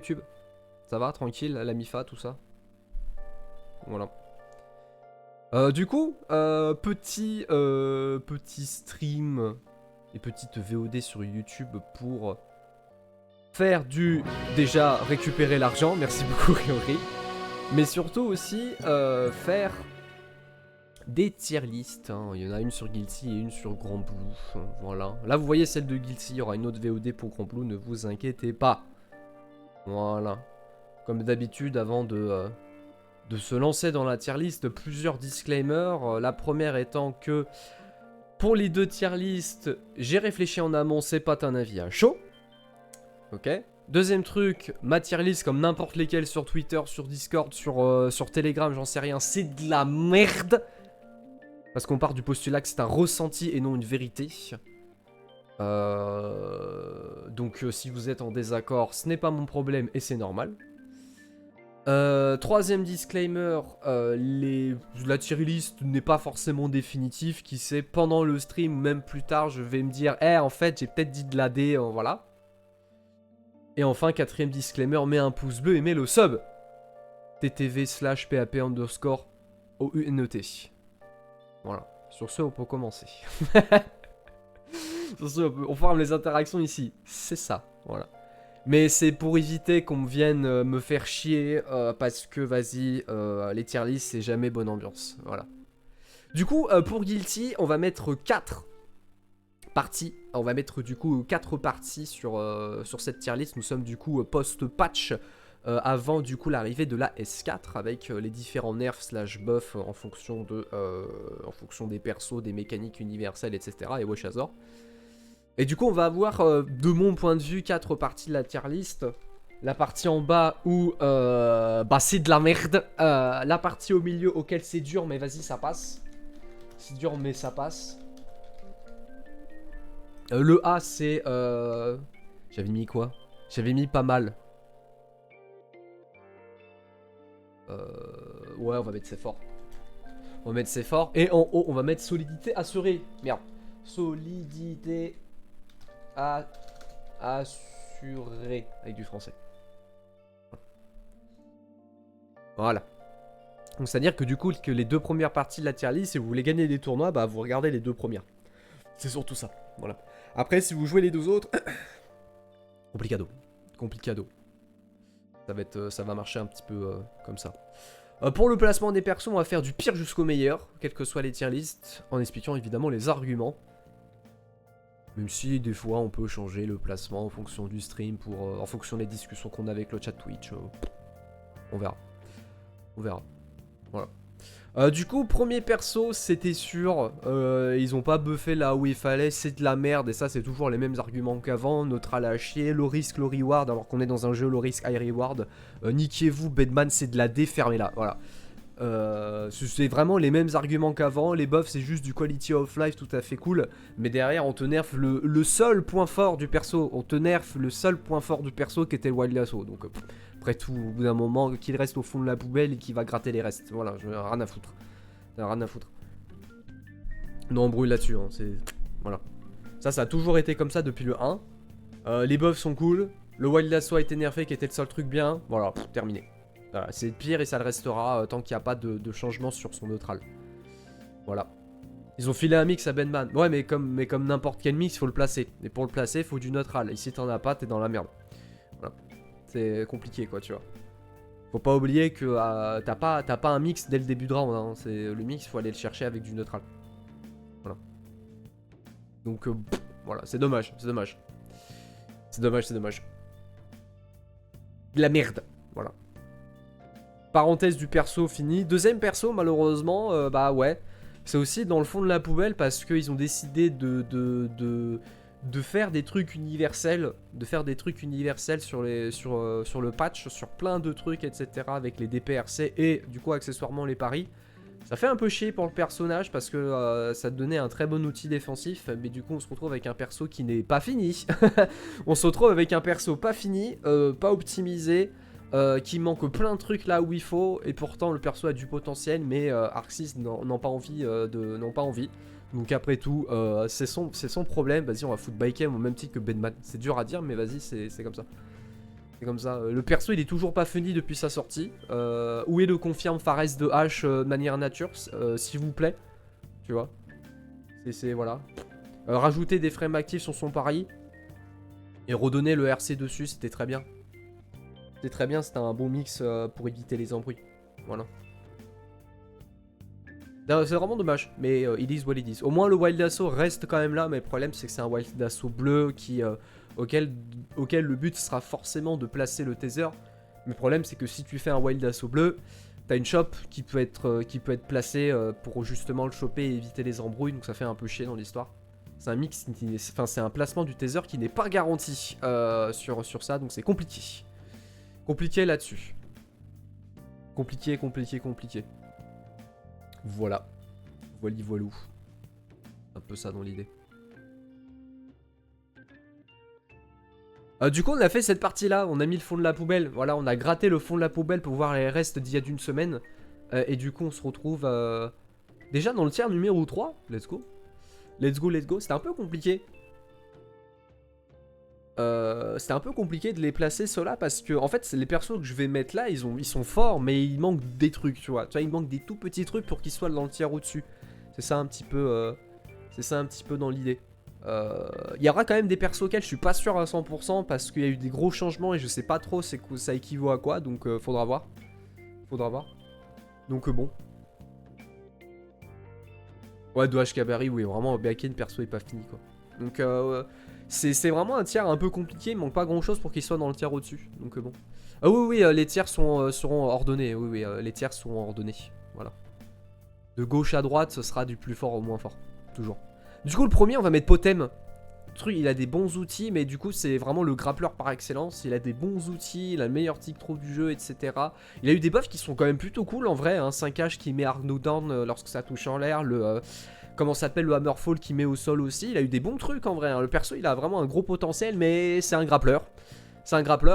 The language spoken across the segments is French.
YouTube. Ça va, tranquille, la MIFA, tout ça. Voilà. Du coup, petit stream et petite VOD sur YouTube pour faire du... Déjà, récupérer l'argent, merci beaucoup Ryori. Mais surtout aussi, faire des tier lists. Hein. Il y en a une sur Guilty et une sur Grand Blue. Voilà. Là, vous voyez celle de Guilty, il y aura une autre VOD pour Grand Blue, ne vous inquiétez pas. Voilà. Comme d'habitude, avant de se lancer dans la tier list, plusieurs disclaimers. La première étant que pour les deux tier list, j'ai réfléchi en amont, c'est pas un avis à chaud. Ok. Deuxième truc, ma tier list, comme n'importe lesquelles sur Twitter, sur Discord, sur Telegram, j'en sais rien, c'est de la merde. Parce qu'on part du postulat que c'est un ressenti et non une vérité. Donc si vous êtes en désaccord, ce n'est pas mon problème et c'est normal. Troisième disclaimer, la tier list n'est pas forcément définitive. Qui sait, pendant le stream, même plus tard, je vais me dire en fait, j'ai peut-être dit de la D, voilà. Et enfin, quatrième disclaimer, mets un pouce bleu et mets le sub. ttv/pap_OUNET. Voilà. Sur ce, on peut commencer. Sur ce, on forme les interactions ici. C'est ça, voilà. Mais c'est pour éviter qu'on vienne me faire chier, parce que, vas-y, les tier lists, c'est jamais bonne ambiance. Voilà. Du coup, pour Guilty, on va mettre 4 parties. On va mettre, du coup, 4 parties sur cette tier list. Nous sommes, du coup, post-patch, avant, du coup, l'arrivée de la S4, avec les différents nerfs / buffs en fonction des persos, des mécaniques universelles, etc. Et Washazor. Et du coup, on va avoir, de mon point de vue, 4 parties de la tier list. La partie en bas où c'est de la merde. La partie au milieu auquel c'est dur, mais vas-y, ça passe. C'est dur, mais ça passe. Le A, c'est... J'avais mis quoi? J'avais mis pas mal. Ouais, on va mettre c'est fort. On va mettre c'est fort. Et en haut, on va mettre solidité assurée. Merde. Solidité assurée. Avec du français. Voilà. Donc c'est-à-dire que du coup, que les deux premières parties de la tier list, si vous voulez gagner des tournois, bah vous regardez les deux premières. C'est surtout ça. Voilà. Après, si vous jouez les deux autres... Complicado. Complicado. Ça va marcher un petit peu comme ça. Pour le placement des persos, on va faire du pire jusqu'au meilleur, quelles que soient les tier lists, en expliquant évidemment les arguments. Même si des fois on peut changer le placement en fonction du stream, en fonction des discussions qu'on a avec le chat Twitch. On verra. On verra. Voilà. Du coup, premier perso, c'était sûr. Ils ont pas buffé là où il fallait. C'est de la merde. Et ça, c'est toujours les mêmes arguments qu'avant. Neutral à chier. Low risk, low reward. Alors qu'on est dans un jeu low risk, high reward. Niquez-vous, Bedman, c'est de la D. Fermez-la. Voilà. C'est vraiment les mêmes arguments qu'avant. Les buffs, c'est juste du quality of life tout à fait cool. Mais derrière, on te nerf le seul point fort du perso. On te nerf le seul point fort du perso qui était le Wild Lasso. Donc, après tout, au bout d'un moment, qu'il reste au fond de la poubelle et qu'il va gratter les restes. Voilà, je rien à foutre. Rien à foutre. Non, on brûle là-dessus. Hein, voilà. Ça a toujours été comme ça depuis le 1. Les buffs sont cool. Le Wild Lasso a été nerfé, qui était le seul truc bien. Voilà, terminé. Voilà, c'est pire et ça le restera tant qu'il n'y a pas de changement sur son neutral. Voilà. Ils ont filé un mix à Benman. Ouais, mais comme n'importe quel mix, il faut le placer. Et pour le placer, il faut du neutral. Et si t'en as pas, t'es dans la merde. Voilà. C'est compliqué, quoi, tu vois. Faut pas oublier que t'as pas un mix dès le début de round. Hein. Le mix, faut aller le chercher avec du neutral. Voilà. Donc, voilà, c'est dommage. C'est dommage. C'est dommage, c'est dommage. De la merde. Voilà. Parenthèse du perso fini. Deuxième perso, malheureusement, bah ouais. C'est aussi dans le fond de la poubelle parce qu'ils ont décidé de faire des trucs universels. De faire des trucs universels sur le patch, sur plein de trucs, etc. Avec les DPRC et du coup, accessoirement, les paris. Ça fait un peu chier pour le personnage parce que ça te donnait un très bon outil défensif. Mais du coup, on se retrouve avec un perso qui n'est pas fini. On se retrouve avec un perso pas fini, pas optimisé. Qui manque plein de trucs là où il faut, et pourtant le perso a du potentiel, mais Arxis n'ont pas envie n'ont pas envie. Donc après tout, c'est son problème. Vas-y, on va foutre Baikem au même titre que Bedman. C'est dur à dire, mais vas-y, c'est comme ça. C'est comme ça. Le perso, il est toujours pas funny depuis sa sortie. Où est le confirme Fares de H de manière nature, s'il vous plaît. Tu vois. C'est voilà. Rajouter des frames actifs sur son pari. Et redonner le RC dessus, c'était très bien. C'était très bien, c'était un bon mix pour éviter les embrouilles. Voilà. C'est vraiment dommage, mais it is what it is. Au moins le Wild Assault reste quand même là, mais le problème c'est que c'est un Wild Assault bleu qui, auquel le but sera forcément de placer le taser. Mais le problème c'est que si tu fais un Wild Assault bleu, t'as une shop qui peut être placée pour justement le choper et éviter les embrouilles, donc ça fait un peu chier dans l'histoire. C'est un mix, enfin c'est un placement du taser qui n'est pas garanti sur ça, donc c'est compliqué. Compliqué là-dessus. Compliqué. Voilà. Voilou. Un peu ça dans l'idée. Du coup, on a fait cette partie-là. On a mis le fond de la poubelle. Voilà, on a gratté le fond de la poubelle pour voir les restes d'il y a d'une semaine. Et du coup, on se retrouve déjà dans le tiers numéro 3. Let's go. C'était un peu compliqué. C'était un peu compliqué de les placer ceux-là parce que en fait les persos que je vais mettre là ils sont forts mais il manque des trucs, tu vois, il manque des tout petits trucs pour qu'ils soient dans le tiers au-dessus. C'est ça un petit peu dans l'idée. Il y aura quand même des persos auxquels je suis pas sûr à 100% parce qu'il y a eu des gros changements et je sais pas trop ça équivaut à quoi, donc faudra voir. Donc bon. Ouais, de HK Barry, oui, vraiment Baken perso est pas fini quoi. Donc c'est vraiment un tiers un peu compliqué, il manque pas grand chose pour qu'il soit dans le tiers au-dessus. Donc bon. Ah oui, les tiers seront ordonnés. Oui, les tiers seront ordonnés. Voilà. De gauche à droite, ce sera du plus fort au moins fort. Toujours. Du coup, le premier, on va mettre Potem. Le truc, il a des bons outils, mais du coup, c'est vraiment le grappleur par excellence. Il a des bons outils, il a le meilleur tick throw du jeu, etc. Il a eu des buffs qui sont quand même plutôt cool en vrai. Hein. 5H qui met Arno down lorsque ça touche en l'air. Comment s'appelle le Hammerfall qui met au sol aussi. Il a eu des bons trucs en vrai. Hein. Le perso, il a vraiment un gros potentiel, mais c'est un grappleur.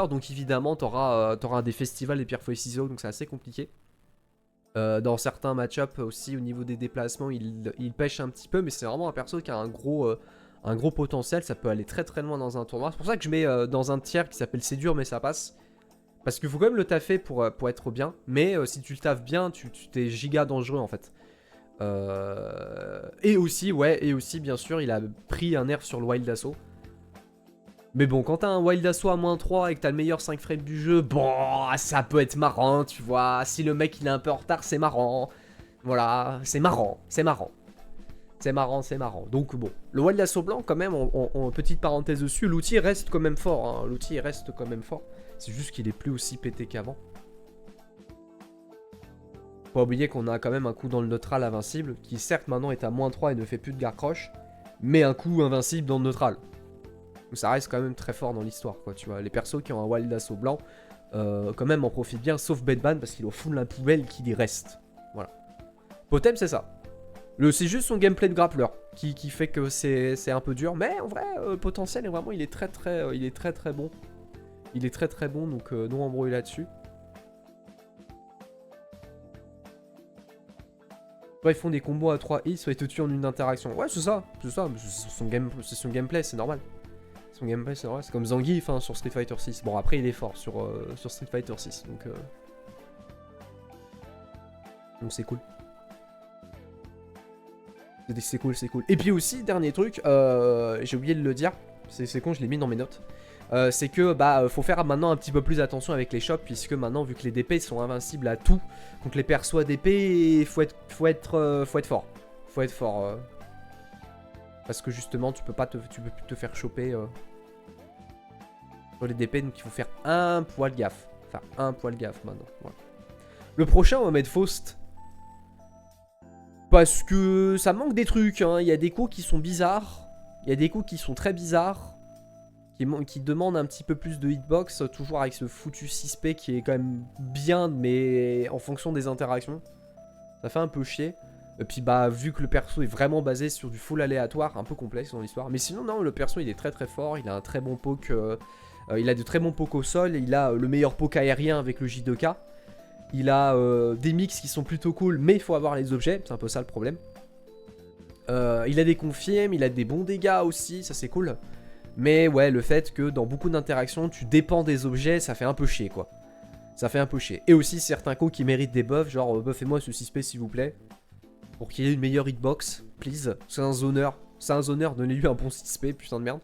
Donc évidemment, t'auras des festivals des pierres feuilles ciseaux, donc c'est assez compliqué. Dans certains match-up aussi, au niveau des déplacements, il pêche un petit peu, mais c'est vraiment un perso qui a un gros potentiel. Ça peut aller très très loin dans un tournoi. C'est pour ça que je mets dans un tiers qui s'appelle C'est dur, mais ça passe. Parce qu'il faut quand même le taffer pour être bien. Mais si tu le taffes bien, tu t'es giga dangereux en fait. Et aussi, bien sûr, il a pris un nerf sur le Wild Assault. Mais bon, quand t'as un Wild Assault à -3 et que t'as le meilleur 5 frames du jeu, bon, ça peut être marrant, tu vois. Si le mec il est un peu en retard, c'est marrant. Voilà, c'est marrant. Donc bon, le Wild Assault blanc, quand même, en petite parenthèse dessus, l'outil reste quand même fort. Hein. C'est juste qu'il est plus aussi pété qu'avant. Pas oublier qu'on a quand même un coup dans le neutral invincible, qui certes maintenant est à -3 et ne fait plus de Garcroche, mais un coup invincible dans le neutral. Donc ça reste quand même très fort dans l'histoire, quoi, tu vois. Les persos qui ont un Wild Assault blanc, quand même en profitent bien, sauf Bedban, parce qu'il est au fond de la poubelle qu'il y reste. Voilà. Potem, c'est ça. C'est juste son gameplay de grappleur qui fait que c'est un peu dur, mais en vrai, potentiel, vraiment, il est très très bon. Il est très très bon, donc non embrouillé là-dessus. Soit ils font des combos à 3 hits, soit ils te tuent en une interaction. Ouais, c'est ça. C'est son gameplay, c'est normal. C'est comme Zangief hein, sur Street Fighter 6. Bon, après, il est fort sur Street Fighter 6, donc c'est cool. C'est cool. Et puis aussi, dernier truc, j'ai oublié de le dire, c'est con, je l'ai mis dans mes notes. C'est que faut faire maintenant un petit peu plus attention avec les shops, puisque maintenant, vu que les DP sont invincibles à tout, contre les persos d'épée, faut être fort. Parce que justement, tu peux plus te faire choper sur les DP, donc il faut faire un poil gaffe. Maintenant. Voilà. Le prochain, on va mettre Faust. Parce que ça manque des trucs, hein. Il y a des coups qui sont bizarres. Il y a des coups qui sont très bizarres. Qui demandent un petit peu plus de hitbox. Toujours avec ce foutu 6P qui est quand même bien, mais en fonction des interactions. Ça fait un peu chier. Et puis vu que le perso est vraiment basé sur du full aléatoire, un peu complexe dans l'histoire. Mais sinon non, le perso il est très très fort. Il a un très bon poke. Il a de très bons pokes au sol. Il a le meilleur poke aérien avec le J2K. Il a des mix qui sont plutôt cool, mais il faut avoir les objets, c'est un peu ça le problème. Il a des confirmes, il a des bons dégâts aussi, ça c'est cool. Mais ouais, le fait que dans beaucoup d'interactions, tu dépends des objets, ça fait un peu chier, quoi. Ça fait un peu chier. Et aussi certains coups qui méritent des buffs, genre buffez-moi ce 6P s'il vous plaît. Pour qu'il y ait une meilleure hitbox, please. C'est un zoneur. C'est un zoneur, donnez-lui un bon 6P, putain de merde.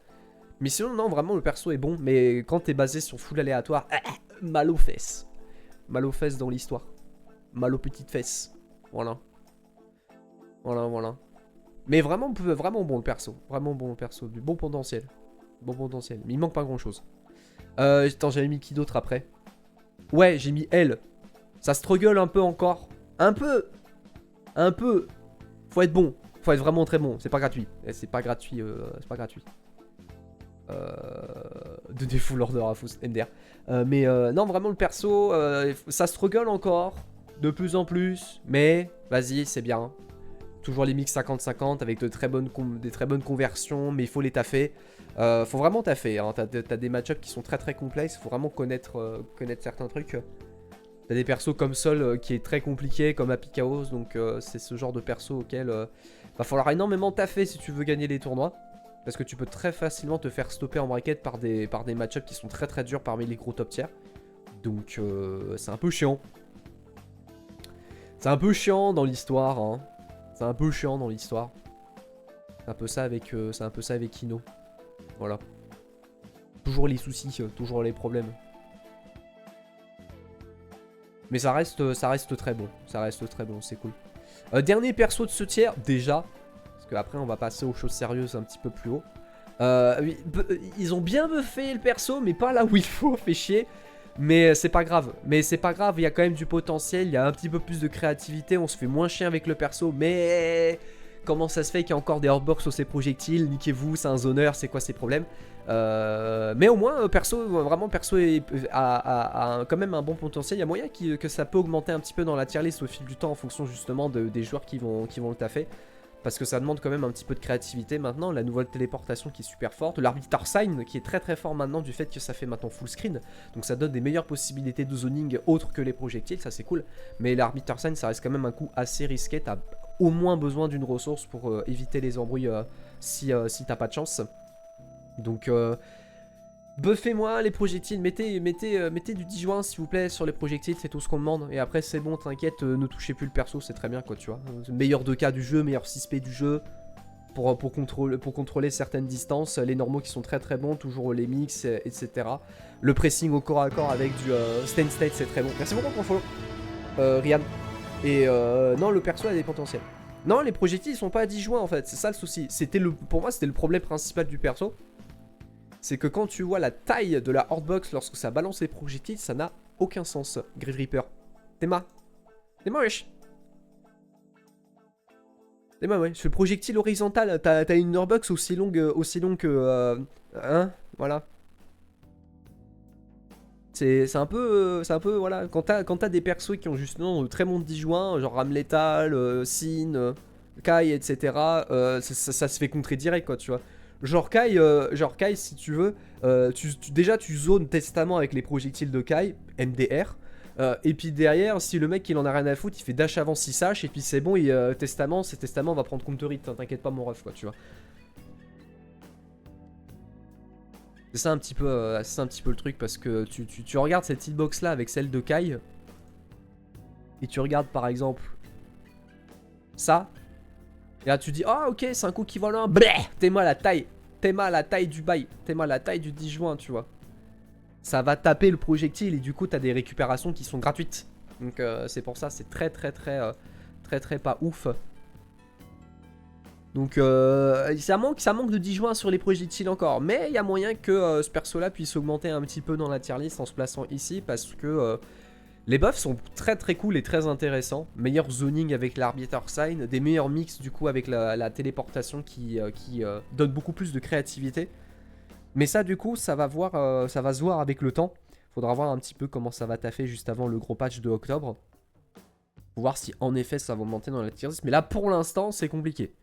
Mais sinon, non, vraiment, le perso est bon. Mais quand t'es basé sur full aléatoire, mal aux fesses. Mal aux fesses dans l'histoire. Mal aux petites fesses. Voilà. Voilà, voilà. Mais vraiment, vraiment bon le perso. Vraiment bon le perso. Du bon potentiel. Bon potentiel. Mais il manque pas grand-chose. Attends, j'avais mis qui d'autre après? Ouais, j'ai mis elle. Ça struggle un peu encore. Un peu. Un peu. Faut être bon. Faut être vraiment très bon. C'est pas gratuit. C'est pas gratuit. C'est pas gratuit. De full order à Fous MDR. Mais non, vraiment le perso, ça struggle encore. De plus en plus. Mais vas-y, c'est bien. Toujours les mix 50-50 avec des très bonnes conversions. Mais il faut les taffer. Faut vraiment taffer. Hein. T'as des match-ups qui sont très très complexes. Faut vraiment connaître certains trucs. T'as des persos comme Sol qui est très compliqué, comme Happy Chaos. Donc c'est ce genre de perso auquel va falloir énormément taffer si tu veux gagner les tournois. Parce que tu peux très facilement te faire stopper en bracket par des match-ups qui sont très très durs parmi les gros top tiers. Donc c'est un peu chiant. C'est un peu chiant dans l'histoire. Hein. C'est un peu chiant dans l'histoire. C'est un peu ça avec Kino. Voilà. Toujours les soucis, toujours les problèmes. Mais ça reste très bon. Ça reste très bon, c'est cool. Dernier perso de ce tiers, déjà. Parce qu'après, on va passer aux choses sérieuses un petit peu plus haut. Oui, ils ont bien buffé le perso, mais pas là où il faut, fait chier. Mais c'est pas grave. Mais c'est pas grave, il y a quand même du potentiel. Il y a un petit peu plus de créativité. On se fait moins chier avec le perso. Mais comment ça se fait qu'il y a encore des hardbox sur ses projectiles? Niquez-vous, c'est un zoneur, c'est quoi ces problèmes? Mais au moins, perso a quand même un bon potentiel. Il y a moyen que ça peut augmenter un petit peu dans la tier list au fil du temps en fonction justement des joueurs qui vont le taffer. Parce que ça demande quand même un petit peu de créativité maintenant. La nouvelle téléportation qui est super forte. L'Arbiter Sign qui est très très fort maintenant du fait que ça fait maintenant full screen. Donc ça donne des meilleures possibilités de zoning autres que les projectiles. Ça c'est cool. Mais l'Arbiter Sign ça reste quand même un coup assez risqué. T'as au moins besoin d'une ressource pour éviter les embrouilles si t'as pas de chance. Donc buffez-moi les projectiles, mettez du dijoint s'il vous plaît sur les projectiles, c'est tout ce qu'on demande. Et après c'est bon, t'inquiète, ne touchez plus le perso, c'est très bien quoi, tu vois. Meilleur 2K du jeu, meilleur 6P du jeu, pour contrôler certaines distances. Les normaux qui sont très très bons, toujours les mix, etc. Le pressing au corps à corps avec du stand state, c'est très bon. Merci beaucoup pour follow, Rian. Et non, le perso a des potentiels. Non, les projectiles ils sont pas à disjoints en fait, c'est ça le souci. Pour moi c'était le problème principal du perso. C'est que quand tu vois la taille de la hardbox lorsque ça balance les projectiles, ça n'a aucun sens. Grieve Reaper. T'es wesh. T'es wesh. Le projectile horizontal, t'as une hardbox aussi longue que... hein, voilà. C'est un peu, voilà. Quand t'as des persos qui ont justement très bon disjoint, genre Ram Lethal, Sin, Kai, etc. Ça se fait contrer direct, quoi, tu vois. Genre Kai, si tu veux, déjà tu zones Testament avec les projectiles de Kai, MDR. Et puis derrière, si le mec il en a rien à foutre, il fait dash avant 6H et puis c'est bon, Testament va prendre counter hit, t'inquiète pas mon ref quoi, tu vois. C'est ça un petit peu le truc parce que tu regardes cette hitbox là avec celle de Kai. Et tu regardes par exemple ça. Et là tu dis, ah ok, c'est un coup qui va loin. T'es-moi la taille. T'es-moi la taille du bail. T'es-moi la taille du disjoint, tu vois. Ça va taper le projectile et du coup t'as des récupérations qui sont gratuites. Donc c'est pour ça, c'est très pas ouf. Donc ça manque de disjoint sur les projectiles encore. Mais il y a moyen que ce perso là puisse augmenter un petit peu dans la tier list en se plaçant ici. Parce que... les buffs sont très cool et très intéressants. Meilleur zoning avec l'Arbiter Sign. Des meilleurs mix du coup avec la téléportation qui donne beaucoup plus de créativité. Mais ça du coup ça va se voir avec le temps. Faudra voir un petit peu comment ça va taffer juste avant le gros patch de octobre. Pour voir si en effet ça va monter dans la tier list. Mais là pour l'instant c'est compliqué.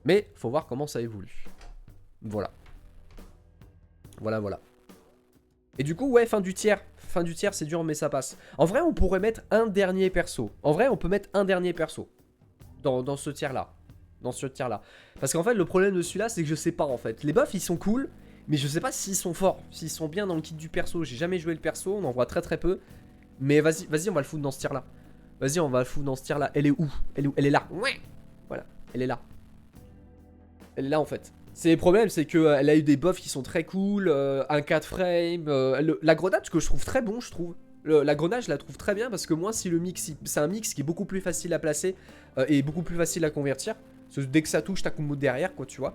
Mais faut voir comment ça évolue. Voilà. Voilà. Et du coup ouais, fin du tiers c'est dur mais ça passe. En vrai on pourrait mettre un dernier perso. En vrai on peut mettre un dernier perso dans ce tiers là. dans ce tier là. Parce qu'en fait le problème de celui-là c'est que je sais pas en fait. Les buffs ils sont cool, mais je sais pas s'ils sont forts, s'ils sont bien dans le kit du perso. J'ai jamais joué le perso, on en voit très peu. Mais vas-y on va le foutre dans ce tier là. Vas-y on va le foutre dans ce tier là. Elle est où? Elle est où? Elle est là. Ouais. Voilà, elle est là. Elle est là en fait. C'est le problème, c'est qu'elle a eu des buffs qui sont très cool, un 4 frame, la grenade que je trouve très bon, je trouve. La grenade, je la trouve très bien parce que moi, si le mix, c'est un mix qui est beaucoup plus facile à placer et beaucoup plus facile à convertir. Parce que dès que ça touche, t'as combo derrière, quoi, tu vois.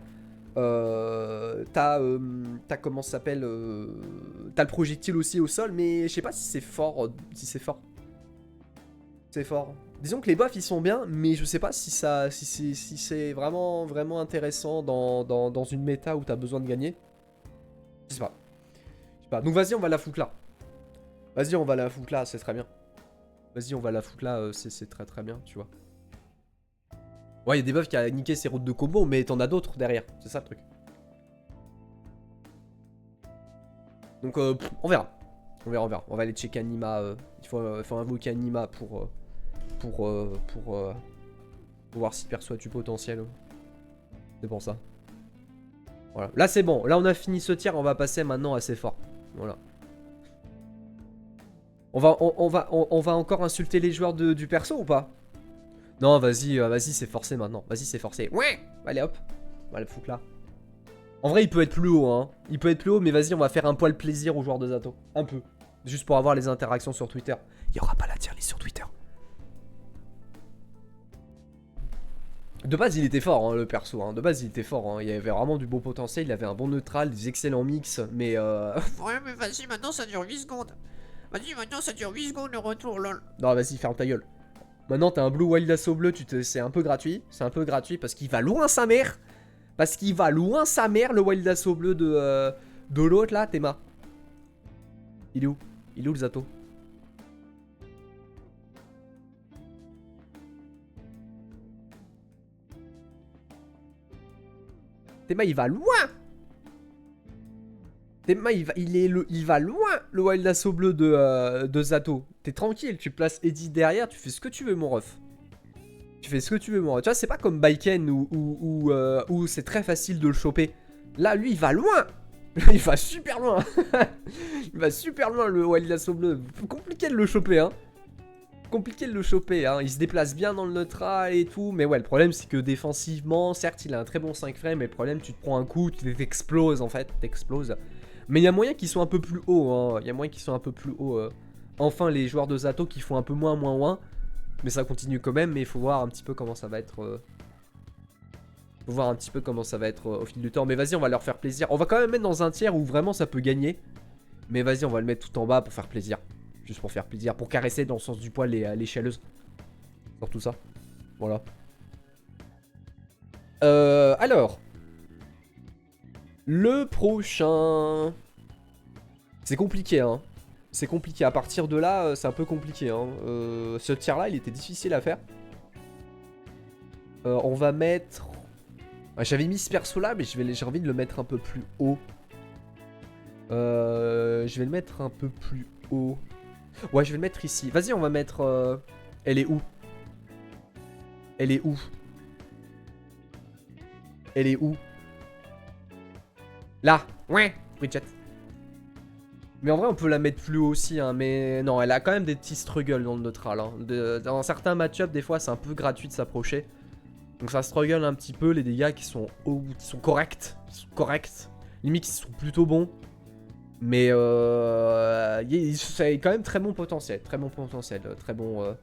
T'as comment ça s'appelle, t'as le projectile aussi au sol, mais je sais pas si c'est fort, C'est fort. Disons que les buffs ils sont bien, mais je sais pas si c'est vraiment intéressant dans une méta où t'as besoin de gagner. Je sais pas. Donc vas-y, on va la foutre là. Vas-y, on va la foutre là, c'est très bien. Vas-y, on va la foutre là, c'est très bien, tu vois. Ouais, il y a des buffs qui a niqué ses routes de combo, mais t'en as d'autres derrière. C'est ça le truc. Donc, on verra. On verra. On va aller checker Anima. Il faut invoquer Anima pour voir si perçoit du potentiel. C'est pour ça. Voilà. Là, c'est bon. Là, on a fini ce tiers. On va passer maintenant assez fort. Voilà. On va encore insulter les joueurs du perso ou pas? Non, vas-y, c'est forcé maintenant. Vas-y, c'est forcé. Ouais. Allez, hop. On va le foutre là. En vrai, il peut être plus haut, hein. Il peut être plus haut, mais vas-y, on va faire un poil plaisir aux joueurs de Zato. Un peu. Juste pour avoir les interactions sur Twitter. Il n'y aura pas la tier list sur Twitter. De base, il était fort, hein, le perso. Hein. De base, il était fort. Hein. Il avait vraiment du beau potentiel. Il avait un bon neutral, des excellents mix. Mais Ouais, mais vas-y, maintenant ça dure 8 secondes. Vas-y, maintenant ça dure 8 secondes le retour, lol. Non, vas-y, ferme ta gueule. Maintenant, t'as un Blue Wild Assaut bleu. C'est un peu gratuit. C'est un peu gratuit parce qu'il va loin sa mère. Parce qu'il va loin sa mère, le Wild Assaut bleu de l'autre là, Théma. Il est où? Il est où le Zato? Théma, il va loin! Théma, il va loin, le Wild Assaut bleu de Zato. T'es tranquille, tu places Eddie derrière, tu fais ce que tu veux, mon ref. Tu fais ce que tu veux, mon ref. Tu vois, c'est pas comme Baiken où c'est très facile de le choper. Là, lui, il va loin! Il va super loin. Il va super loin, le Wild Assaut bleu. Compliqué de le choper, hein. Compliqué de le choper, hein. Il se déplace bien dans le neutral et tout. Mais ouais, le problème, c'est que défensivement, certes, il a un très bon 5 frames. Mais le problème, tu te prends un coup, tu t'exploses, en fait. T'exploses. Mais il y a moyen qu'ils soient un peu plus hauts, hein. Il y a moyen qu'ils soient un peu plus hauts. Enfin, les joueurs de Zato qui font un peu moins. Mais ça continue quand même. Mais il faut voir un petit peu comment ça va être... Faut voir un petit peu comment ça va être au fil du temps. Mais vas-y, on va leur faire plaisir. On va quand même mettre dans un tiers où vraiment ça peut gagner. Mais vas-y, on va le mettre tout en bas pour faire plaisir. Juste pour faire plaisir. Pour caresser dans le sens du poil les chialeuses. Sur tout ça. Voilà. Alors. Le prochain. C'est compliqué, hein. C'est compliqué. À partir de là, c'est un peu compliqué, hein. Ce tiers-là, il était difficile à faire. On va mettre... J'avais mis ce perso là, mais j'ai envie de le mettre un peu plus haut. Je vais le mettre un peu plus haut. Ouais, je vais le mettre ici. Vas-y, on va mettre... Elle est où? Elle est où? Elle est où? Là. Ouais, Bridget. Mais en vrai, on peut la mettre plus haut aussi, hein. Mais non, elle a quand même des petits struggles dans le neutral. Hein. Dans certains match-up, des fois, c'est un peu gratuit de s'approcher. Donc ça struggle un petit peu, les dégâts qui sont corrects. Limite, qui sont plutôt bons. Mais c'est quand même très bon potentiel. Très bon,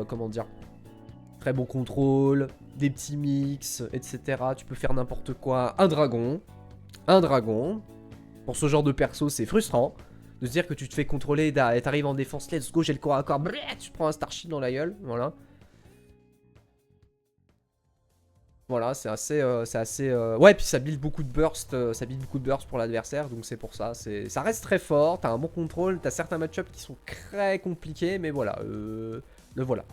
comment dire. Très bon contrôle, des petits mix, etc. Tu peux faire n'importe quoi. Un dragon. Pour ce genre de perso, c'est frustrant. De se dire que tu te fais contrôler et t'arrives en défense, let's go, j'ai le corps à corps. Tu prends un Starship dans la gueule, voilà. Voilà, c'est assez... Ouais, puis ça build beaucoup de burst, pour l'adversaire, donc c'est pour ça. Ça reste très fort, t'as un bon contrôle, t'as certains match-ups qui sont très compliqués, mais voilà, le voilà.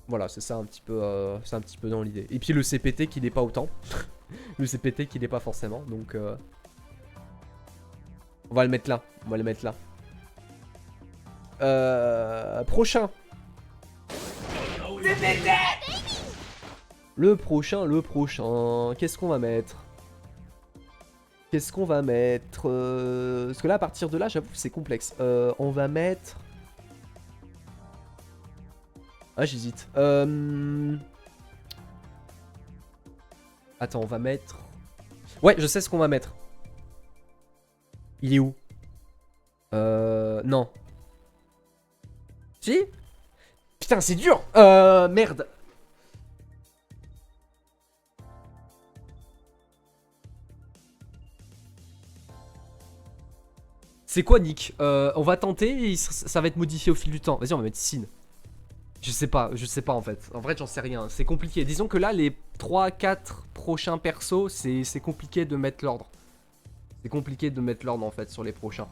Voilà, c'est ça un petit peu, dans l'idée. Et puis le CPT qui n'est pas autant. Le CPT qui n'est pas forcément, donc... On va le mettre là, Prochain. Le prochain. Qu'est-ce qu'on va mettre? Qu'est-ce qu'on va mettre Parce que là, à partir de là, j'avoue, c'est complexe. On va mettre... Ah, j'hésite. Attends, on va mettre... Ouais, je sais ce qu'on va mettre. Il est où? Non. Si? Putain, c'est dur. Merde. C'est quoi, Nick? On va tenter et ça va être modifié au fil du temps. Vas-y, on va mettre Sin. Je sais pas en fait. En vrai, j'en sais rien. C'est compliqué. Disons que là, les 3-4 prochains persos, c'est compliqué de mettre l'ordre. C'est compliqué de mettre l'ordre en fait sur les prochains.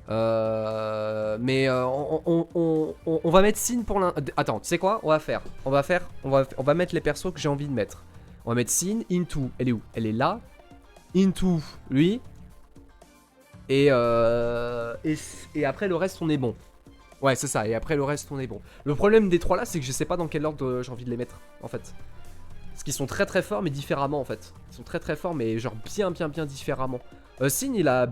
Mais on va mettre Sin pour l'un. Attends, tu sais quoi? On va mettre les persos que j'ai envie de mettre. On va mettre Sin, Into. Elle est où? Elle est là. Into, lui. Et après le reste, on est bon. Ouais, c'est ça. Et après le reste, on est bon. Le problème des trois là, c'est que je sais pas dans quel ordre j'ai envie de les mettre, en fait. Parce qu'ils sont très très forts, mais différemment, en fait. Ils sont très très forts, mais genre bien différemment. Sin, il a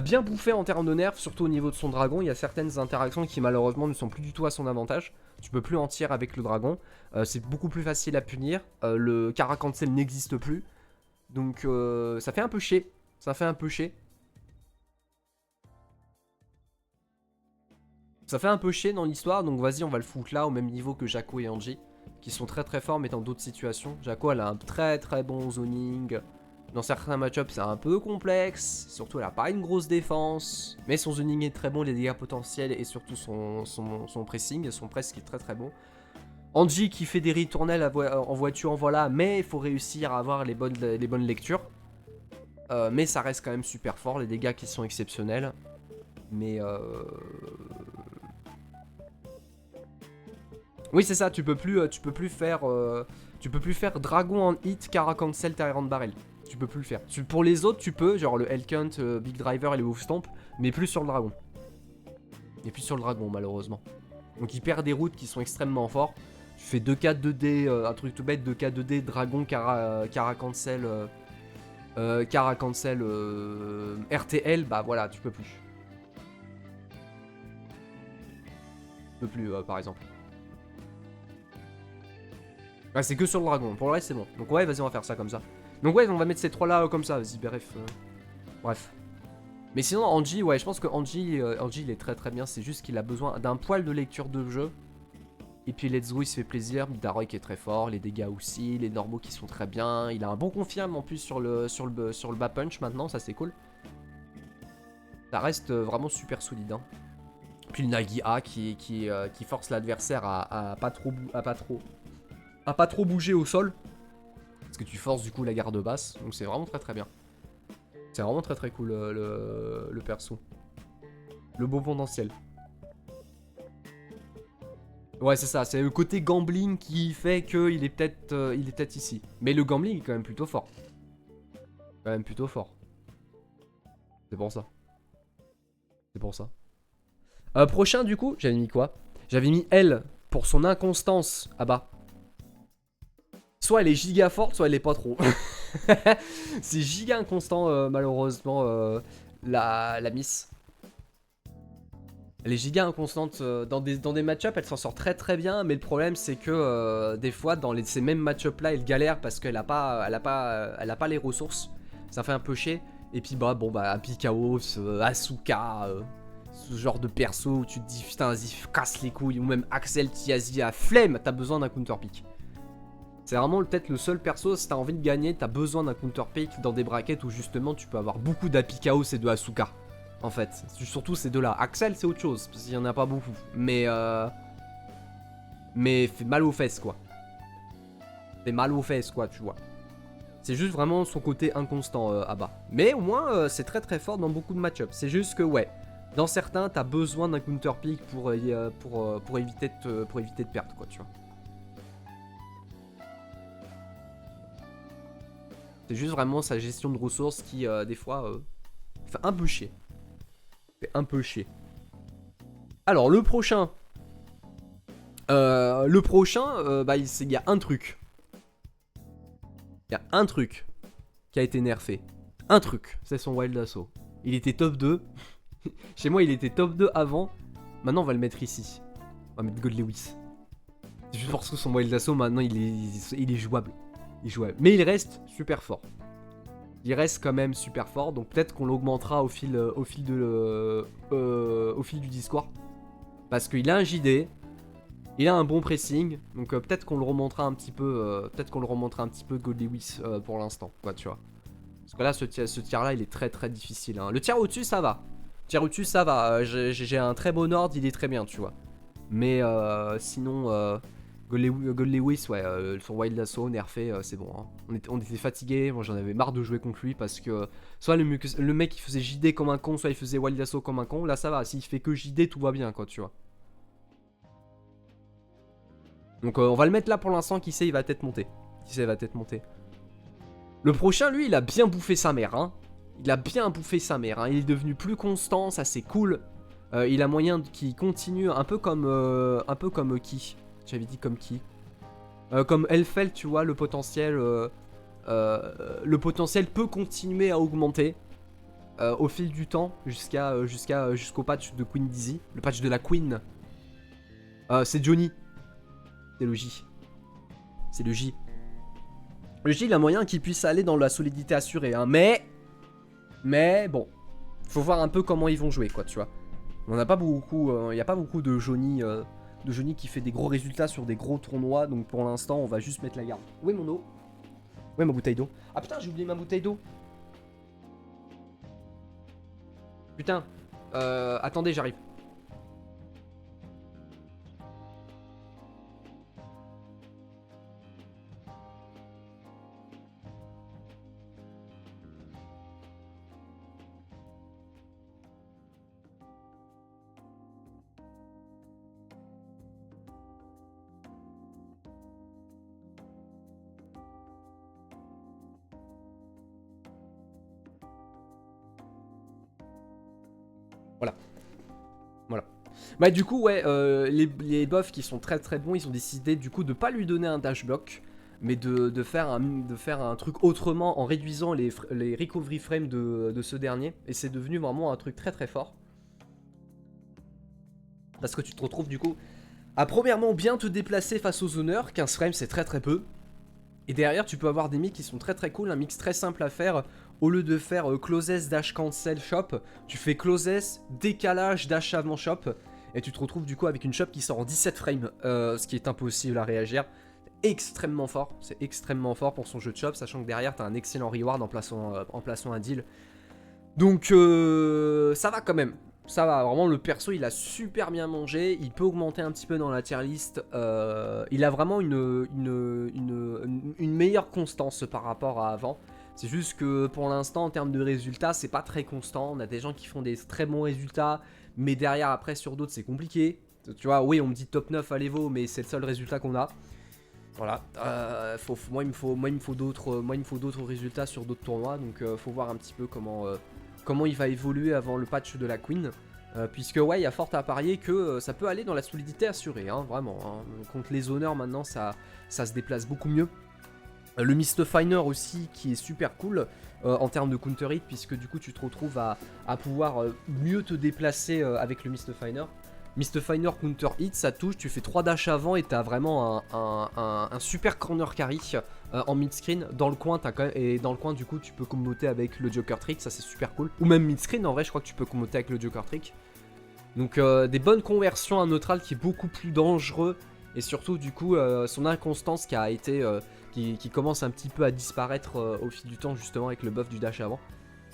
bien bouffé en termes de nerfs, surtout au niveau de son dragon. Il y a certaines interactions qui malheureusement ne sont plus du tout à son avantage. Tu peux plus en tirer avec le dragon. C'est beaucoup plus facile à punir. Le Kara Cancel n'existe plus. Donc ça fait un peu chier. Ça fait un peu chier. Ça fait un peu chier dans l'histoire, donc vas-y, on va le foutre là, au même niveau que Jaco et Angie, qui sont très très forts, mais dans d'autres situations. Jaco, elle a un très très bon zoning. Dans certains match-ups, c'est un peu complexe. Surtout, elle a pas une grosse défense. Mais son zoning est très bon, les dégâts potentiels et surtout son pressing. Son press qui est très très bon. Angie qui fait des ritournelles en voiture, voilà. Mais il faut réussir à avoir les bonnes lectures. Mais ça reste quand même super fort. Les dégâts qui sont exceptionnels. Mais oui, c'est ça, tu peux plus faire dragon en hit, Kara Cancel, Tyrant Barrel. Tu peux plus le faire. Pour les autres, tu peux, genre le Hellcunt, Big Driver et le Wolf Stomp, mais plus sur le dragon. Et plus sur le dragon, malheureusement. Donc il perd des routes qui sont extrêmement forts. Tu fais 2K 2D, un truc tout bête, 2K 2D, dragon, Kara Cancel, RTL, bah voilà, tu peux plus. Tu peux plus, par exemple. Ah, c'est que sur le dragon, pour le reste c'est bon. Donc ouais, vas-y, on va faire ça comme ça. Donc ouais, on va mettre ces trois là comme ça, vas-y, bref. Bref. Mais sinon, Angie, ouais, je pense que Angie, il est très très bien. C'est juste qu'il a besoin d'un poil de lecture de jeu. Et puis Let's Go, il se fait plaisir. Daroy qui est très fort, les dégâts aussi, les normaux qui sont très bien. Il a un bon confirme en plus sur le bas punch maintenant, ça c'est cool. Ça reste vraiment super solide. Hein. Puis le Nagi A qui force l'adversaire à pas trop bouger au sol. Parce que tu forces du coup la garde basse. Donc c'est vraiment très très bien. C'est vraiment très très cool le perso. Le beau potentiel. Ouais, c'est ça. C'est le côté gambling qui fait qu'il est peut-être ici. Mais le gambling est quand même plutôt fort. Quand même plutôt fort. C'est pour ça. C'est pour ça. Prochain du coup, j'avais mis quoi? J'avais mis elle pour son inconstance. Ah bah. Soit elle est giga forte, soit elle est pas trop. C'est giga inconstant, malheureusement, la Miss. Elle est giga inconstante. Dans des match-ups, elle s'en sort très très bien. Mais le problème, c'est que des fois, dans ces mêmes match-ups là, elle galère parce qu'elle a pas les ressources. Ça fait un peu chier. Et puis, bah, bon, bah, Pikaos, Asuka, ce genre de perso où tu te dis, putain, vas-y, casse les couilles. Ou même Axel, Tiazi, à flemme, t'as besoin d'un counter pick. C'est vraiment peut-être le seul perso, si t'as envie de gagner, t'as besoin d'un counter pick dans des brackets où justement tu peux avoir beaucoup d'Apikaos et de Asuka. En fait, surtout ces deux-là. Axel, c'est autre chose, parce qu'il y en a pas beaucoup. Mais fait mal aux fesses, quoi. Fait mal aux fesses, quoi, tu vois. C'est juste vraiment son côté inconstant à bas. Mais au moins, c'est très très fort dans beaucoup de match-ups. C'est juste que, ouais, dans certains, t'as besoin d'un counter pick pour éviter de perdre, quoi, tu vois. C'est juste vraiment sa gestion de ressources qui, des fois, fait un peu chier. Fait un peu chier. Alors, le prochain. Bah, il y a un truc. Il y a un truc qui a été nerfé. Un truc, c'est son Wild Assault. Il était top 2. Chez moi, il était top 2 avant. Maintenant, on va le mettre ici. On va mettre God Lewis. C'est juste parce que son Wild Assault, maintenant, il est jouable. Il est jouable. Mais il reste super fort. Il reste quand même super fort. Donc peut-être qu'on l'augmentera au fil du Discord. Parce qu'il a un JD. Il a un bon pressing. Donc peut-être qu'on le remontera un petit peu. God Lewis pour l'instant. Quoi, tu vois. Parce que là, ce tiers-là, il est très très difficile. Hein. Le tiers au-dessus, ça va. Tiers au-dessus, ça va. J'ai un très bon ordre, il est très bien, tu vois. Mais sinon, God Lewis, ouais, son Wild Assault, nerfé, c'est bon. Hein. On était fatigués, moi j'en avais marre de jouer contre lui parce que soit le mec il faisait JD comme un con, soit il faisait Wild Assault comme un con. Là, ça va. S'il fait que JD, tout va bien, quoi, tu vois. Donc on va le mettre là pour l'instant, qui sait, il va peut-être monter. Qui sait, il va peut-être monter. Le prochain, lui, il a bien bouffé sa mère, hein. Il a bien bouffé sa mère, hein. Il est devenu plus constant, ça c'est cool. Il a moyen qu'il continue un peu comme qui. J'avais dit comme qui. Comme Elfeld, tu vois, le potentiel peut continuer à augmenter au fil du temps jusqu'au patch de Queen Dizzy, le patch de la Queen. C'est Johnny. C'est le J. C'est le J. Le J, il a moyen qu'il puisse aller dans la solidité assurée, hein. Mais bon, faut voir un peu comment ils vont jouer, quoi, tu vois. On n'a pas beaucoup, il n'y a pas beaucoup de Johnny qui fait des gros résultats sur des gros tournois, donc pour l'instant, on va juste mettre la garde. Où est mon eau? Où est ma bouteille d'eau? Ah putain, j'ai oublié ma bouteille d'eau. Putain, attendez, j'arrive. Voilà. Bah du coup ouais, les buffs qui sont très très bons, ils ont décidé du coup de pas lui donner un dash block, mais de faire un truc autrement en réduisant les recovery frames de ce dernier. Et c'est devenu vraiment un truc très très fort. Parce que tu te retrouves du coup à premièrement bien te déplacer face aux zoners, 15 frames c'est très très peu. Et derrière tu peux avoir des mix qui sont très très cool, un mix très simple à faire. Au lieu de faire closes, dash cancel, shop, tu fais closes, décalage, dash avant shop. Et tu te retrouves du coup avec une shop qui sort en 17 frames, ce qui est impossible à réagir. Extrêmement fort, c'est extrêmement fort pour son jeu de shop, sachant que derrière tu as un excellent reward en plaçant un deal. Donc ça va quand même. Ça va, vraiment le perso il a super bien mangé, il peut augmenter un petit peu dans la tier list, il a vraiment une meilleure constance par rapport à avant. C'est juste que pour l'instant en termes de résultats c'est pas très constant, on a des gens qui font des très bons résultats, mais derrière après sur d'autres c'est compliqué. Tu vois, oui on me dit top 9 à l'Evo mais c'est le seul résultat qu'on a. Voilà, moi il me faut d'autres résultats sur d'autres tournois, donc faut voir un petit peu comment il va évoluer avant le patch de la Queen. Puisque ouais, il y a fort à parier que ça peut aller dans la solidité assurée, hein, vraiment. Hein. Contre les honneurs maintenant, ça se déplace beaucoup mieux. Le Mistfiner aussi qui est super cool en termes de counter hit, puisque du coup tu te retrouves à pouvoir mieux te déplacer avec le Mistfiner. Mistfiner counter hit, ça touche, tu fais 3 dash avant et t'as vraiment un super corner carry en mid screen. Dans le coin, et dans le coin du coup tu peux comboter avec le Joker Trick, ça c'est super cool. Ou même mid screen, en vrai je crois que tu peux comboter avec le Joker Trick. Donc des bonnes conversions à neutral qui est beaucoup plus dangereux. Et surtout du coup son inconstance qui a été qui commence un petit peu à disparaître au fil du temps justement avec le buff du dash avant.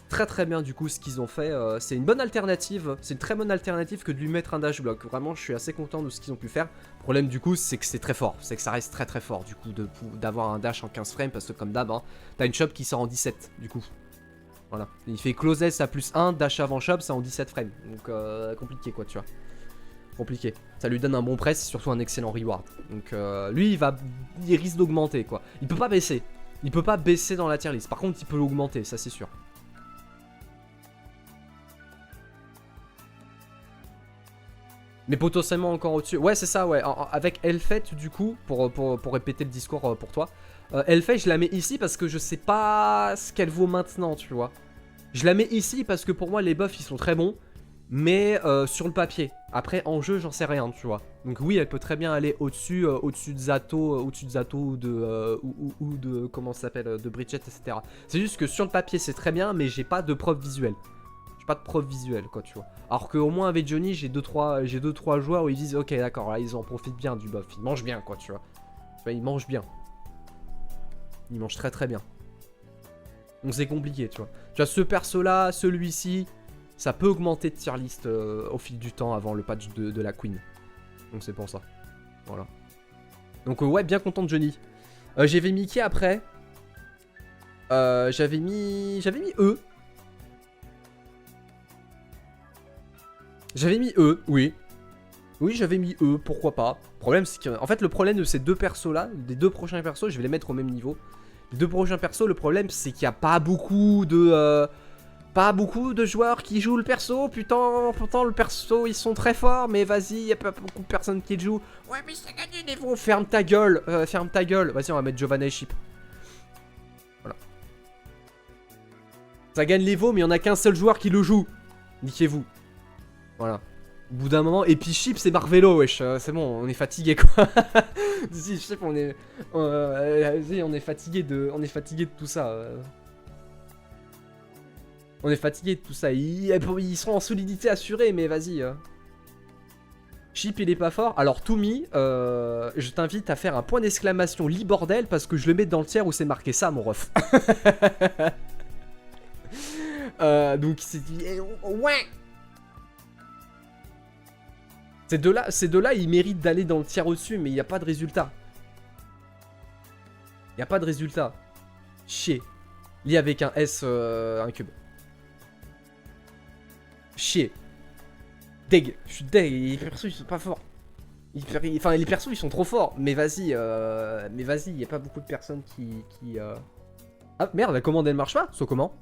Très très bien du coup ce qu'ils ont fait, c'est une bonne alternative, c'est une très bonne alternative que de lui mettre un dash block. Vraiment je suis assez content de ce qu'ils ont pu faire. Le problème du coup c'est que c'est très fort, c'est que ça reste très très fort du coup d'avoir un dash en 15 frames parce que comme d'hab hein, t'as une shop qui sort en 17 du coup. Voilà, il fait closes à plus 1, dash avant shop c'est en 17 frames, donc compliqué quoi tu vois. Compliqué. Ça lui donne un bon press et surtout un excellent reward. Donc lui il risque d'augmenter quoi. Il peut pas baisser. Il peut pas baisser dans la tier list. Par contre il peut l'augmenter, ça c'est sûr. Mais potentiellement encore au-dessus. Ouais c'est ça ouais. Avec Elfet du coup, pour répéter le discours pour toi. Hellfire, je la mets ici parce que je sais pas ce qu'elle vaut maintenant, tu vois. Je la mets ici parce que pour moi, les buffs, ils sont très bons. Mais sur le papier. Après, en jeu, j'en sais rien, tu vois. Donc oui, elle peut très bien aller au-dessus de Zato, ou de... ou de... Comment ça s'appelle, de Bridget, etc. C'est juste que sur le papier, c'est très bien, mais j'ai pas de preuve visuelle. J'ai pas de preuve visuelle, quoi, tu vois. Alors qu'au moins, avec Johnny, j'ai 2-3 joueurs où ils disent, ok, d'accord, là, ils en profitent bien du buff. Ils mangent bien, quoi, tu vois. Tu vois, ils mangent bien. Ils mangent très très bien. Donc c'est compliqué, tu vois. Tu vois, ce perso-là, celui-ci... Ça peut augmenter de tier list au fil du temps avant le patch de la Queen. Donc c'est pour ça. Voilà. Donc ouais, bien content de Johnny. J'avais mis qui après J'avais mis E. J'avais mis E, oui. Oui, j'avais mis E, pourquoi pas. Le problème, c'est que... En fait, le problème de ces deux persos-là, des deux prochains persos, je vais les mettre au même niveau. Les deux prochains persos, le problème, c'est qu'il n'y a pas beaucoup de... Pas beaucoup de joueurs qui jouent le perso, putain, pourtant le perso ils sont très forts, mais vas-y, y a pas beaucoup de personnes qui le jouent. Ouais, mais ça gagne des Oh, ferme ta gueule, ferme ta gueule. Vas-y, on va mettre Giovanna et Chip. Voilà. Ça gagne l'Evo, mais il n'y en a qu'un seul joueur qui le joue. Niquez-vous. Voilà. Au bout d'un moment, et puis Chip c'est Marvelo, wesh, c'est bon, on est fatigué quoi. Si, Chip, on est fatigué de tout ça. On est fatigué de tout ça. Ils seront en solidité assurée, mais vas-y. Chip, il est pas fort. Alors, Toumi, je t'invite à faire un point d'exclamation lit bordel parce que je le mets dans le tiers où c'est marqué ça, mon ref. Donc, c'est... Ouais. Ces deux-là, ils méritent d'aller dans le tiers au-dessus, mais il n'y a pas de résultat. Il n'y a pas de résultat. Chier. Lit avec un S, un cube. Chier. Deg. Je suis deg. Les persos, ils sont pas forts. Enfin, les persos, ils sont trop forts. Mais vas-y, il n'y a pas beaucoup de personnes qui... Ah, merde, la commande, elle marche pas? So comment?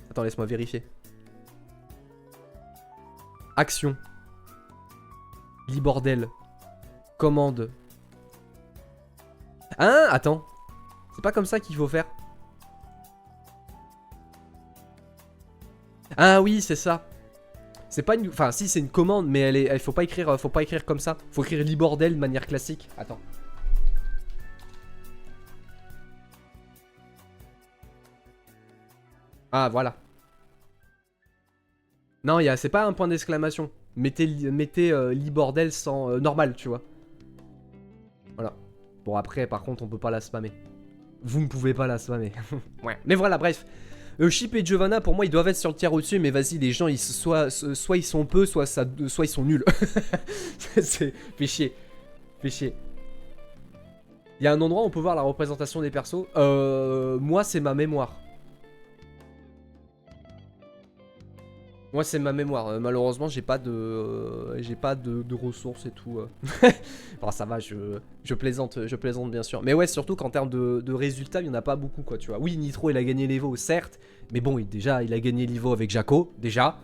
Attends, laisse-moi vérifier. Action. Lit bordel. Commande. Hein? Attends. C'est pas comme ça qu'il faut faire. Ah oui, c'est ça. C'est pas une... Enfin, si, c'est une commande, mais elle faut pas écrire comme ça. Faut écrire lit bordel de manière classique. Attends. Ah, voilà. Non, c'est pas un point d'exclamation. Mettez lit bordel sans... normal, tu vois. Voilà. Bon, après, par contre, on peut pas la spammer. Vous ne pouvez pas la spammer. Ouais. Mais voilà, bref. Chip et Giovanna, pour moi, ils doivent être sur le tiers au-dessus, mais vas-y, les gens, soit ils sont peu, soit ils sont nuls. Fait chier. Fait chier. Il y a un endroit où on peut voir la représentation des persos. Moi, c'est ma mémoire. Moi, c'est ma mémoire. Malheureusement, j'ai pas de ressources et tout. Enfin, ça va, je plaisante bien sûr. Mais ouais, surtout qu'en termes de résultats, il y en a pas beaucoup, quoi, tu vois. Oui, Nitro, il a gagné l'Evo, certes. Mais bon, déjà, il a gagné l'Evo avec Jaco, déjà.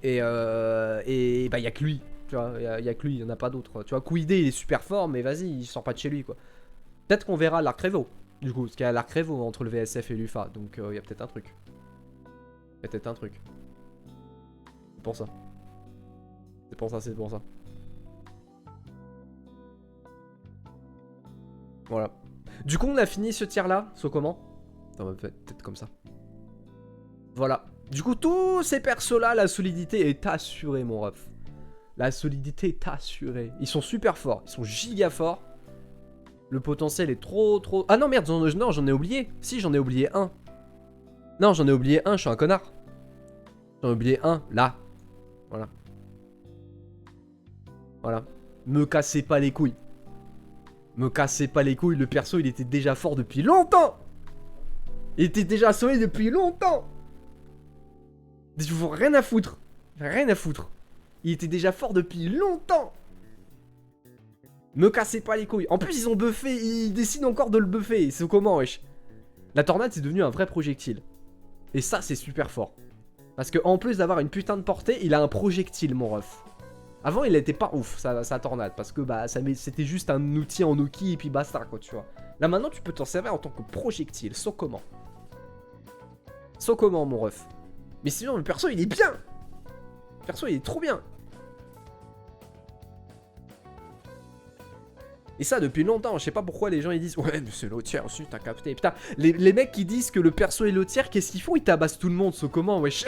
Et bah, il y a que lui. Tu vois, il y a que lui, il y en a pas d'autres. Tu vois, Kouidé, il est super fort, mais vas-y, il sort pas de chez lui, quoi. Peut-être qu'on verra l'Arc Revo, du coup. Parce qu'il y a l'Arc Revo entre le VSF et l'UFA. Donc, il y a peut-être un truc. Peut-être un truc. C'est pour ça. C'est pour ça. Voilà. Du coup, on a fini ce tiers-là. So comment? Attends, peut-être comme ça. Voilà. Du coup, tous ces persos-là, la solidité est assurée, mon ref. La solidité est assurée. Ils sont super forts. Ils sont giga forts. Le potentiel est trop... Ah non, merde, non, j'en ai oublié. Si, j'en ai oublié un. Non, j'en ai oublié un, je suis un connard. J'en ai oublié un, là. Voilà. Voilà. Me cassez pas les couilles. Me cassez pas les couilles, le perso il était déjà fort depuis longtemps. Il était déjà sauvé depuis longtemps. Je vous rien à foutre. Rien à foutre. Il était déjà fort depuis longtemps. Me cassez pas les couilles. En plus ils ont buffé, ils décident encore de le buffer. C'est comment, wesh? La tornade c'est devenu un vrai projectile. Et ça c'est super fort. Parce que en plus d'avoir une putain de portée, il a un projectile, mon ref. Avant, il était pas ouf, sa tornade, parce que bah, c'était juste un outil en Oki et puis basta, quoi, tu vois. Là, maintenant, tu peux t'en servir en tant que projectile, sans comment. Sans comment, mon ref. Mais sinon, le perso, il est bien. Le perso, il est trop bien. Et ça, depuis longtemps, je sais pas pourquoi les gens ils disent ouais, mais c'est l'autre tiers aussi, t'as capté. Putain, les mecs qui disent que le perso est l'autre tiers, qu'est-ce qu'ils font? Ils tabassent tout le monde, ce comment, wesh.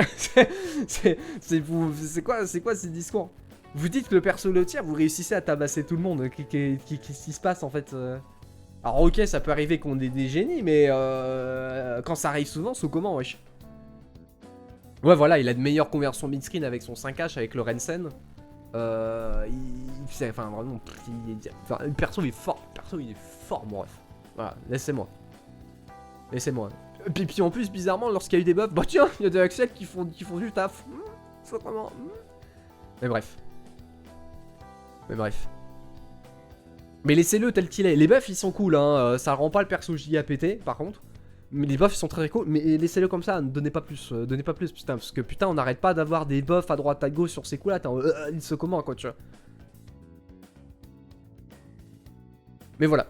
C'est quoi ces discours? Vous dites que le perso est l'autre tiers, vous réussissez à tabasser tout le monde. Qu'est-ce qui se passe en fait Alors, ok, ça peut arriver qu'on ait des génies, mais quand ça arrive souvent, c'est comment, wesh. Ouais, voilà, il a de meilleures conversions mid-screen avec son 5H, avec le Rensen. Enfin, vraiment, le perso il est fort. Le perso il est fort, mon ref. Voilà, laissez-moi. Laissez-moi. Puis en plus, bizarrement, lorsqu'il y a eu des buffs, bah tiens, il y a des Axel qui font du taf. C'est vraiment. Mais bref. Mais bref. Mais laissez-le tel qu'il est. Les buffs ils sont cool, hein. Ça rend pas le perso giga pété, par contre. Mais les buffs ils sont très cool. Mais laissez-le comme ça, ne donnez pas plus. Donnez pas plus, putain. Parce que putain, on n'arrête pas d'avoir des buffs à droite à gauche sur ces coups là. Il se comment, quoi, tu vois. Mais voilà.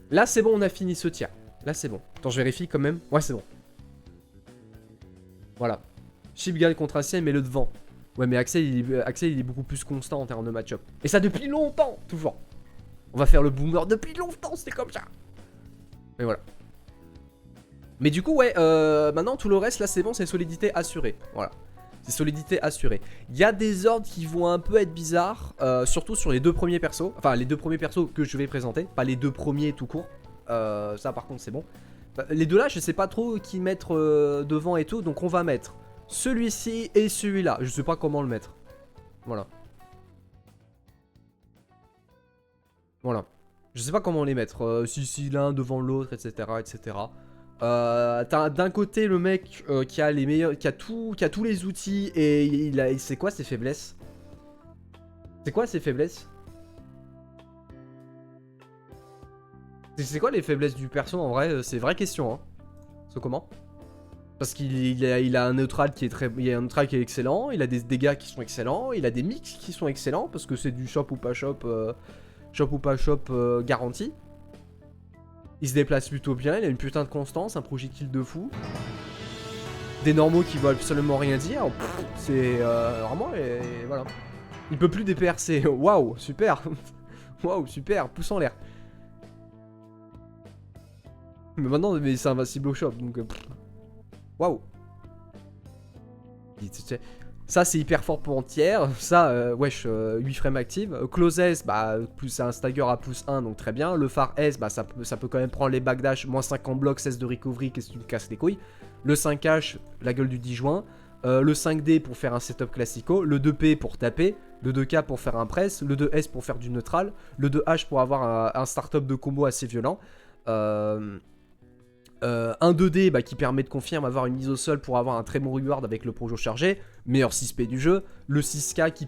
Là, c'est bon, on a fini ce tiers. Là, c'est bon. Attends, je vérifie quand même. Ouais, c'est bon. Voilà. Shipgal contre Axel, mais le devant. Ouais, mais Axel il est beaucoup plus constant en termes de match-up. Et ça depuis longtemps, toujours. On va faire le boomer depuis longtemps, c'était comme ça. Mais voilà. Mais du coup, ouais, maintenant, tout le reste, là, c'est bon, c'est solidité assurée. Voilà. C'est solidité assurée. Il y a des ordres qui vont un peu être bizarres, surtout sur les deux premiers persos. Enfin, les deux premiers persos que je vais présenter, pas les deux premiers tout court. Ça, par contre, c'est bon. Les deux là, je sais pas trop qui mettre devant et tout, donc on va mettre celui-ci et celui-là. Je sais pas comment le mettre. Voilà. Voilà. Je sais pas comment les mettre. Si l'un devant l'autre, etc., etc. T'as d'un côté le mec qui a les meilleurs, qui a tous les outils et c'est quoi ses faiblesses? C'est quoi ses faiblesses? C'est quoi les faiblesses du perso en vrai? C'est vraie question, hein. C'est comment? Parce qu'il a un neutral qui est il a un neutral qui est excellent, il a des dégâts qui sont excellents, il a des mix qui sont excellents parce que c'est du shop ou pas shop, garanti. Il se déplace plutôt bien, il a une putain de constance, un projectile de fou. Des normaux qui veulent absolument rien dire. C'est vraiment, et voilà. Il peut plus DPRC. Waouh, super. Waouh, super, pouce en l'air. Mais maintenant, c'est invincible au shop, donc... Waouh. Ça, c'est hyper fort pour entière. Ça, wesh, 8 frames actives. Close S, bah, c'est un stagger à plus 1, donc très bien. Le phare S, bah, ça peut quand même prendre les backdash. Moins 50 blocs, 16 de recovery, qu'est-ce que tu me casses les couilles. Le 5H, la gueule du 10 juin. Le 5D pour faire un setup classico. Le 2P pour taper. Le 2K pour faire un press. Le 2S pour faire du neutral. Le 2H pour avoir un startup de combo assez violent. Un 2D bah, qui permet de confirmer avoir une mise au sol pour avoir un très bon reward avec le projo chargé, meilleur 6P du jeu, le 6K qui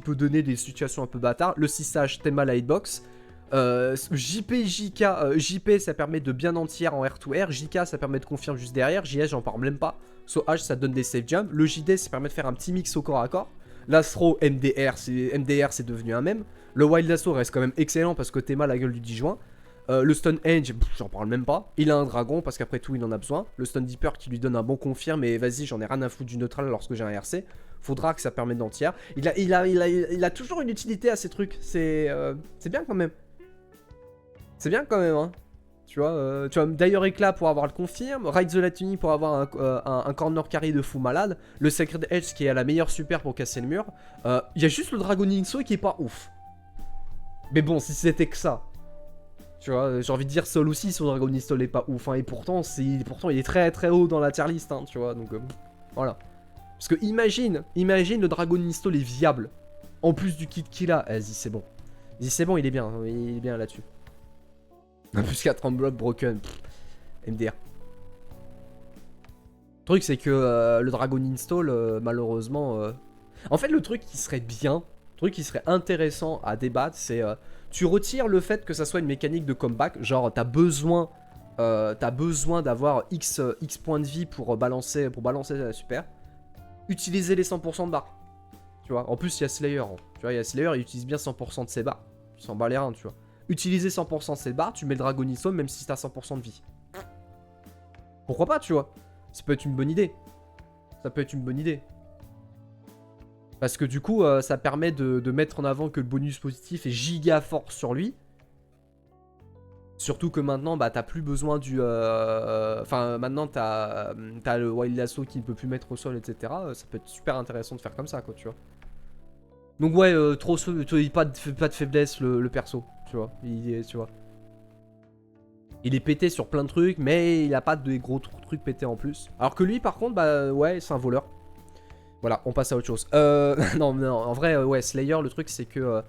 peut donner des situations un peu bâtards, le 6H Thema la hitbox, JP, JK, JP ça permet de bien entière en R2R, JK ça permet de confirmer juste derrière, JS j'en parle même pas, So H ça donne des safe jumps, le JD ça permet de faire un petit mix au corps à corps, l'Astro MDR c'est devenu un mème, le Wild Astro reste quand même excellent parce que Thema la gueule du 10 juin. Le Stun Edge, j'en parle même pas. Il a un dragon parce qu'après tout il en a besoin. Le Stun Deeper qui lui donne un bon confirme. Mais vas-y, j'en ai rien à foutre du neutral lorsque j'ai un RC. Faudra que ça permette d'entière. Il a toujours une utilité à ces trucs. C'est bien quand même. C'est bien quand même, hein. Tu vois d'ailleurs Éclat pour avoir le confirme. Ride the Latini pour avoir un corner carry de fou malade. Le Sacred Edge qui est à la meilleure super pour casser le mur. Il y a juste le Dragon Inso qui est pas ouf. Mais bon, si c'était que ça. Tu vois, j'ai envie de dire Sol aussi, son Dragon Install est pas ouf, hein, et pourtant il est très très haut dans la tier list, hein, tu vois, donc voilà. Parce que imagine le Dragon Install est viable, en plus du kit qu'il a, vas-y c'est bon. Vas-y c'est bon, il est bien là-dessus. Plus 4 en block broken, MDR. Le truc c'est que le Dragon Install, malheureusement... En fait le truc qui serait bien, le truc qui serait intéressant à débattre, c'est... tu retires le fait que ça soit une mécanique de comeback, genre t'as besoin d'avoir X points de vie pour balancer la super. Utiliser les 100% de barre. Tu vois, en plus il y a Slayer, hein. Tu vois, il y a Slayer, il utilise bien 100% de ses barres. Il s'en bat les reins, tu vois. Utiliser 100% de ses barres, tu mets le Dragon Soul même si t'as 100% de vie. Pourquoi pas, tu vois. Ça peut être une bonne idée. Ça peut être une bonne idée. Parce que du coup, ça permet de mettre en avant que le bonus positif est giga fort sur lui. Surtout que maintenant, bah, t'as plus besoin du... Enfin, maintenant, t'as le Wild Lasso qui ne peut plus mettre au sol, etc. Ça peut être super intéressant de faire comme ça, quoi, tu vois. Donc ouais, pas de faiblesse, le perso, tu vois. Il est pété sur plein de trucs, mais il a pas de gros trucs pétés en plus. Alors que lui, par contre, bah ouais, c'est un voleur. Voilà, on passe à autre chose. Non, en vrai, ouais, Slayer, le truc, c'est que...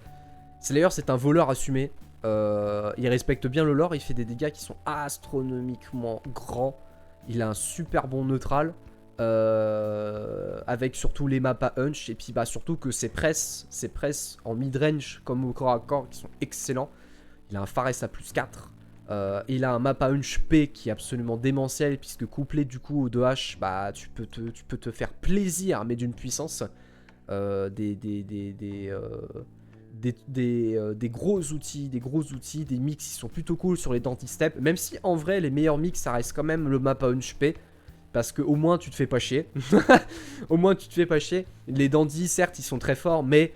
Slayer, c'est un voleur assumé. Il respecte bien le lore, il fait des dégâts qui sont astronomiquement grands. Il a un super bon neutral. Avec surtout les maps à hunch. Et puis bah surtout que ses presses en mid-range comme au corps à corps qui sont excellents. Il a un Fares à plus 4. Il a un map à hunch P qui est absolument démentiel. Puisque couplé du coup au 2H, bah tu peux te faire plaisir, mais d'une puissance. Des gros outils, des mix qui sont plutôt cool sur les Dantistep. Même si en vrai les meilleurs mix ça reste quand même le map à hunch P. Parce que au moins tu te fais pas chier. Au moins tu te fais pas chier. Les dandys certes ils sont très forts, mais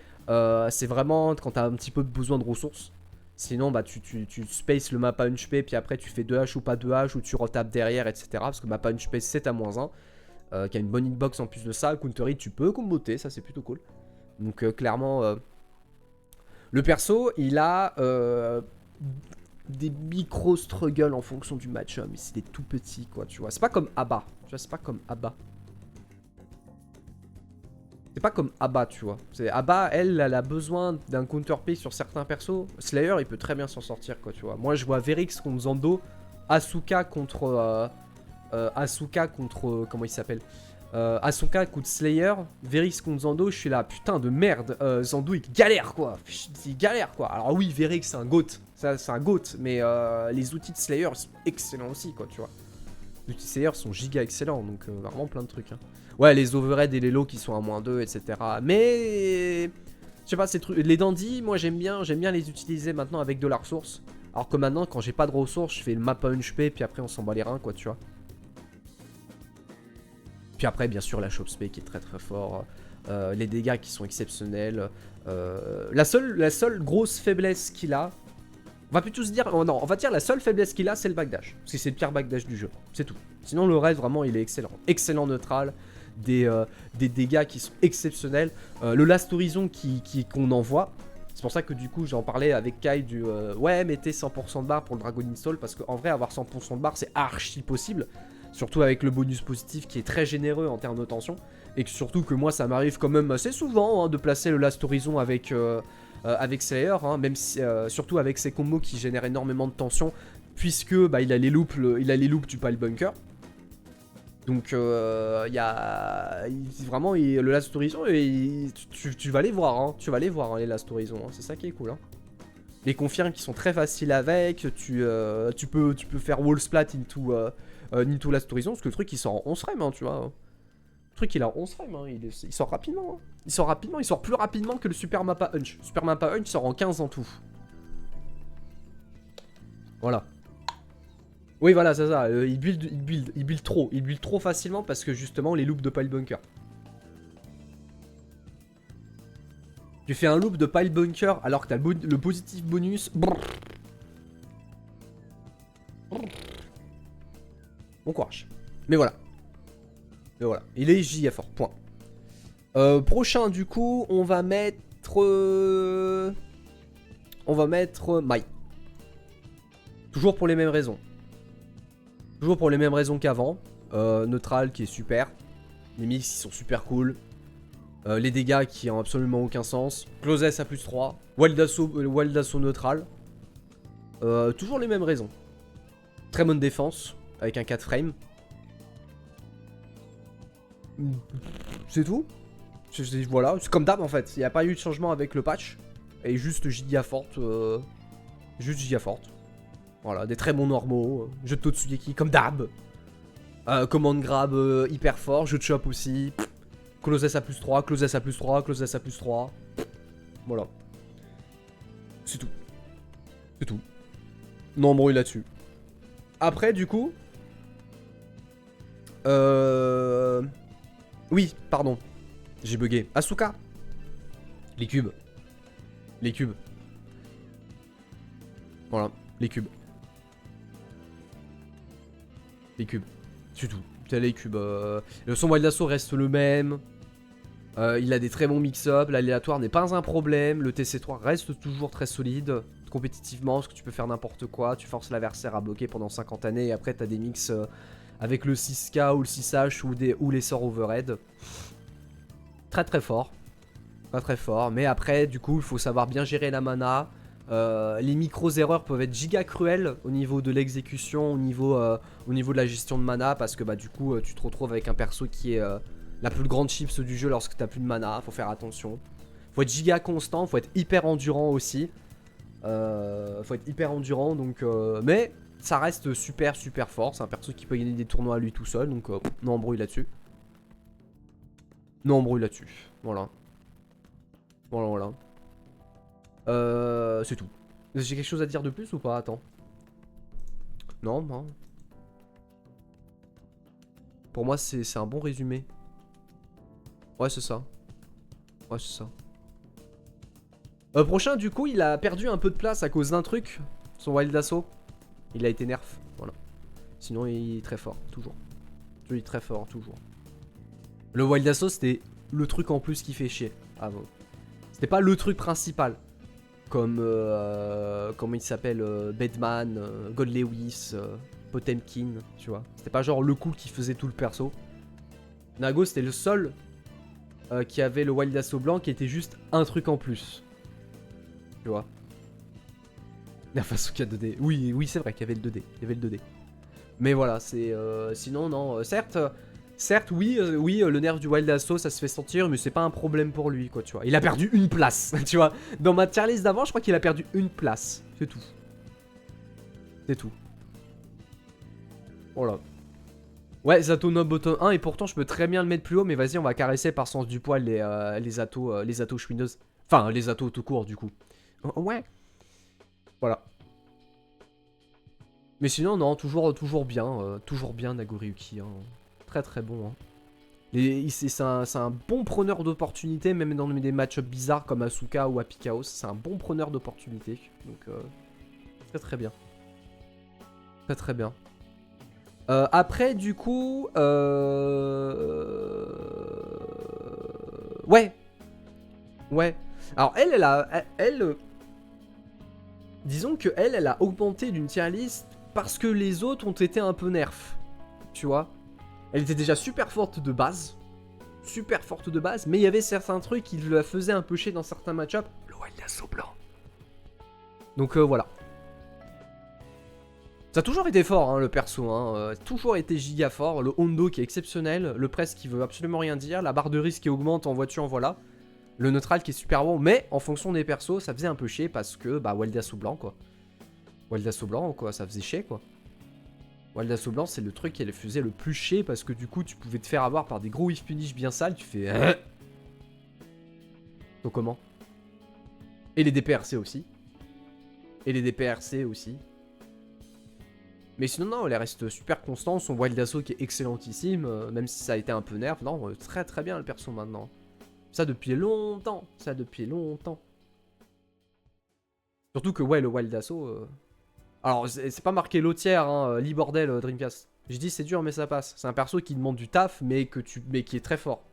c'est vraiment quand t'as un petit peu besoin de ressources. Sinon bah tu spaces le map à hunch P, puis après tu fais 2H ou pas 2H, ou tu retapes derrière, etc. Parce que map à hunch P c'est à -1. Qui a une bonne hitbox en plus de ça. Counter hit tu peux comboter, ça c'est plutôt cool. Donc clairement... Le perso, il a des micro-struggles en fonction du match, mais c'est des tout petits, quoi, tu vois. C'est pas comme Abba, tu vois, c'est pas comme Abba. C'est pas comme Abba, tu vois. Abba, elle a besoin d'un counter-pick sur certains persos. Slayer, il peut très bien s'en sortir, quoi, tu vois. Moi, je vois Verix contre Zando, Asuka contre... comment il s'appelle, Asuka contre Slayer, Verix contre Zando, je suis là, putain de merde, Zando il galère quoi, il galère quoi. Alors oui, Verix c'est un GOAT, c'est un GOAT, mais les outils de Slayer sont excellents aussi quoi, tu vois. Les outils de Slayer sont giga excellents, donc vraiment plein de trucs. Hein. Ouais, les overhead et les lows qui sont à -2, etc. Mais, je sais pas, ces trucs, les dandys, moi j'aime bien les utiliser maintenant avec de la ressource. Alors que maintenant, quand j'ai pas de ressources, je fais le map à hunch P, puis après on s'en bat les reins quoi, tu vois. Puis après, bien sûr, la Chopspé qui est très très fort. Les dégâts qui sont exceptionnels. La seule grosse faiblesse qu'il a... On va plutôt se dire... Oh non, on va dire la seule faiblesse qu'il a, c'est le backdash. Parce que c'est le pire backdash du jeu. C'est tout. Sinon, le reste, vraiment, il est excellent. Excellent neutral. Des dégâts qui sont exceptionnels. Le Last Horizon qu'on envoie. C'est pour ça que du coup, j'en parlais avec Kai du... ouais, mettez 100% de barre pour le Dragon Install. Parce qu'en vrai, avoir 100% de barre, c'est archi possible. Surtout avec le bonus positif qui est très généreux en termes de tension. Et que surtout que moi ça m'arrive quand même assez souvent hein, de placer le Last Horizon avec Slayer. Hein, même si, surtout avec ses combos qui génèrent énormément de tension. Puisque bah, il a les loops du pile bunker. Donc il y a... vraiment le Last Horizon, tu vas les voir. Hein, tu vas les voir hein, les Last Horizon. Hein, c'est ça qui est cool. Hein. Les confirmes qui sont très faciles avec. Tu peux faire wall splat into Last Horizon, parce que le truc il sort en 11 frames, hein, tu vois. Le truc il a 11 frames, hein, il sort rapidement. Hein. Il sort plus rapidement que le Super Mappa Hunch. Super Mappa Hunch sort en 15 en tout. Voilà. Oui, voilà, c'est ça. Il build trop facilement parce que justement les loops de pile bunker. Tu fais un loop de pile bunker alors que t'as le positif bonus. Bon courage. Mais voilà. Il est giga fort. Point. Prochain, du coup, on va mettre... Mai. Toujours pour les mêmes raisons. Qu'avant. Neutral qui est super. Les mix qui sont super cool. Les dégâts qui ont absolument aucun sens. Closes à plus 3. Wild Assault neutral. Toujours les mêmes raisons. Très bonne défense. Avec un 4 frame. C'est tout. Voilà, c'est comme d'hab en fait. Il n'y a pas eu de changement avec le patch. Elle est juste giga forte. Voilà, des très bons normaux. Jeu de Totsugeki comme d'hab. Command grab hyper fort. Jeu de chop aussi. Close S à plus 3, close S à plus 3, close S à plus 3. Voilà. C'est tout. C'est tout. Non, embrouille là-dessus. Après, du coup... Oui, pardon. J'ai bugué. Asuka. Les cubes. Les cubes. Voilà, les cubes. Les cubes. C'est tout. C'est les cubes. Son Wild Assault reste le même. Il a des très bons mix-up. L'aléatoire n'est pas un problème. Le TC3 reste toujours très solide. Compétitivement, parce que tu peux faire n'importe quoi. Tu forces l'adversaire à bloquer pendant 50 années. Et après, t'as des mix avec le 6K ou le 6H ou les sorts overhead. Très très fort. Pas très fort. Mais après, du coup, il faut savoir bien gérer la mana. Les micros-erreurs peuvent être giga cruelles au niveau de l'exécution, au niveau de la gestion de mana, parce que bah du coup tu te retrouves avec un perso qui est la plus grande chips du jeu lorsque t'as plus de mana. Faut faire attention. Faut être giga constant, faut être hyper endurant aussi. Faut être hyper endurant, donc mais ça reste super super fort. C'est un perso qui peut gagner des tournois à lui tout seul, donc non embrouille là-dessus. Non embrouille là-dessus. Voilà. Voilà. C'est tout. J'ai quelque chose à dire de plus ou pas? Attends. Non, non. Pour moi, c'est un bon résumé. Ouais, c'est ça. Ouais, c'est ça. Prochain, du coup, il a perdu un peu de place à cause d'un truc. Son Wild Assault. Il a été nerf. Voilà. Sinon, il est très fort, toujours. Il est très fort, toujours. Le Wild Assault, c'était le truc en plus qui fait chier. Ah bon. C'était pas le truc principal. Comme comment il s'appelle, Bedman, God Lewis, Potemkin, tu vois. C'était pas genre le coup qui faisait tout le perso. Nago c'était le seul qui avait le Wild Assault blanc qui était juste un truc en plus. Tu vois. La façon qu'il y a 2D. Oui c'est vrai qu'il y avait le 2D. Il y avait le 2D. Mais voilà, c'est... sinon non, certes, oui, le nerf du Wild Assault, ça se fait sentir, mais c'est pas un problème pour lui, quoi, tu vois. Il a perdu une place, tu vois. Dans ma tier list d'avant, je crois qu'il a perdu une place. C'est tout. C'est tout. Voilà. Ouais, Zato Nob bottom 1, et pourtant, je peux très bien le mettre plus haut, mais vas-y, on va caresser par sens du poil les atos chouineuses. Enfin, les atos tout court, du coup. Ouais. Voilà. Mais sinon, non, toujours bien, Nagoriyuki, hein. Très très bon, hein. C'est un bon preneur d'opportunités, même dans des match-ups bizarres comme Asuka ou Apikaos. C'est un bon preneur d'opportunités. Donc, très très bien. Très très bien. Après, du coup... Ouais. Ouais. Alors, disons que elle a augmenté d'une tier list parce que les autres ont été un peu nerfs. Tu vois. Elle était déjà super forte de base. Mais il y avait certains trucs qui la faisaient un peu chier dans certains match-ups. Le Wild Assault blanc. Donc voilà. Ça a toujours été fort, hein, le perso. Hein. Toujours été giga fort. Le Hondo qui est exceptionnel. Le press qui veut absolument rien dire. La barre de risque qui augmente en voiture, voilà. Le neutral qui est super bon. Mais en fonction des persos, ça faisait un peu chier parce que, bah, Wild Assault blanc, quoi. Wild Assault blanc, quoi. Ça faisait chier, quoi. Wild Assault blanc, c'est le truc qui les faisait le plus chier parce que du coup, tu pouvais te faire avoir par des gros whiff punish bien sales. Tu fais... Donc comment? Et les DPRC aussi. Mais sinon, non, elle reste super constante. Son Wild Assault qui est excellentissime. Même si ça a été un peu nerf. Non, très très bien le perso maintenant. Ça depuis longtemps. Surtout que, ouais, le Wild Assault... Alors, c'est pas marqué lotière, hein, lit bordel, Dreamcast. Je dis c'est dur, mais ça passe. C'est un perso qui demande du taf, mais qui est très fort.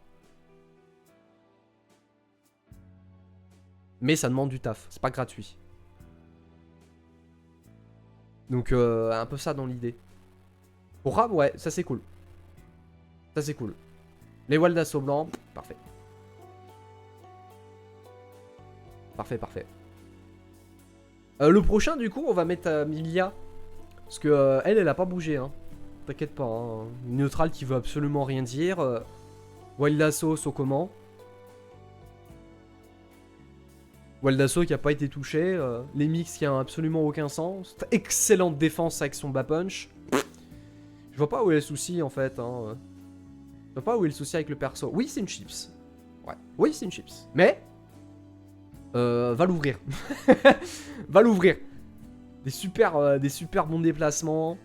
Mais ça demande du taf, c'est pas gratuit. Donc, un peu ça dans l'idée. Pour Ram, ouais, ça c'est cool. Les Wild Assault blancs, parfait. Parfait. Le prochain, du coup, on va mettre Milia. Parce que elle a pas bougé, hein. T'inquiète pas, hein. Une neutrale qui veut absolument rien dire. Wild Assault, comment. Wild Assault qui a pas été touché. Les mix qui a absolument aucun sens. Excellente défense avec son bas punch. Je vois pas où est le souci, en fait, hein. Je sais pas où est le souci avec le perso. Oui, c'est une chips. Ouais. Oui, c'est une chips. Mais... va l'ouvrir. Va l'ouvrir. Des super bons déplacements.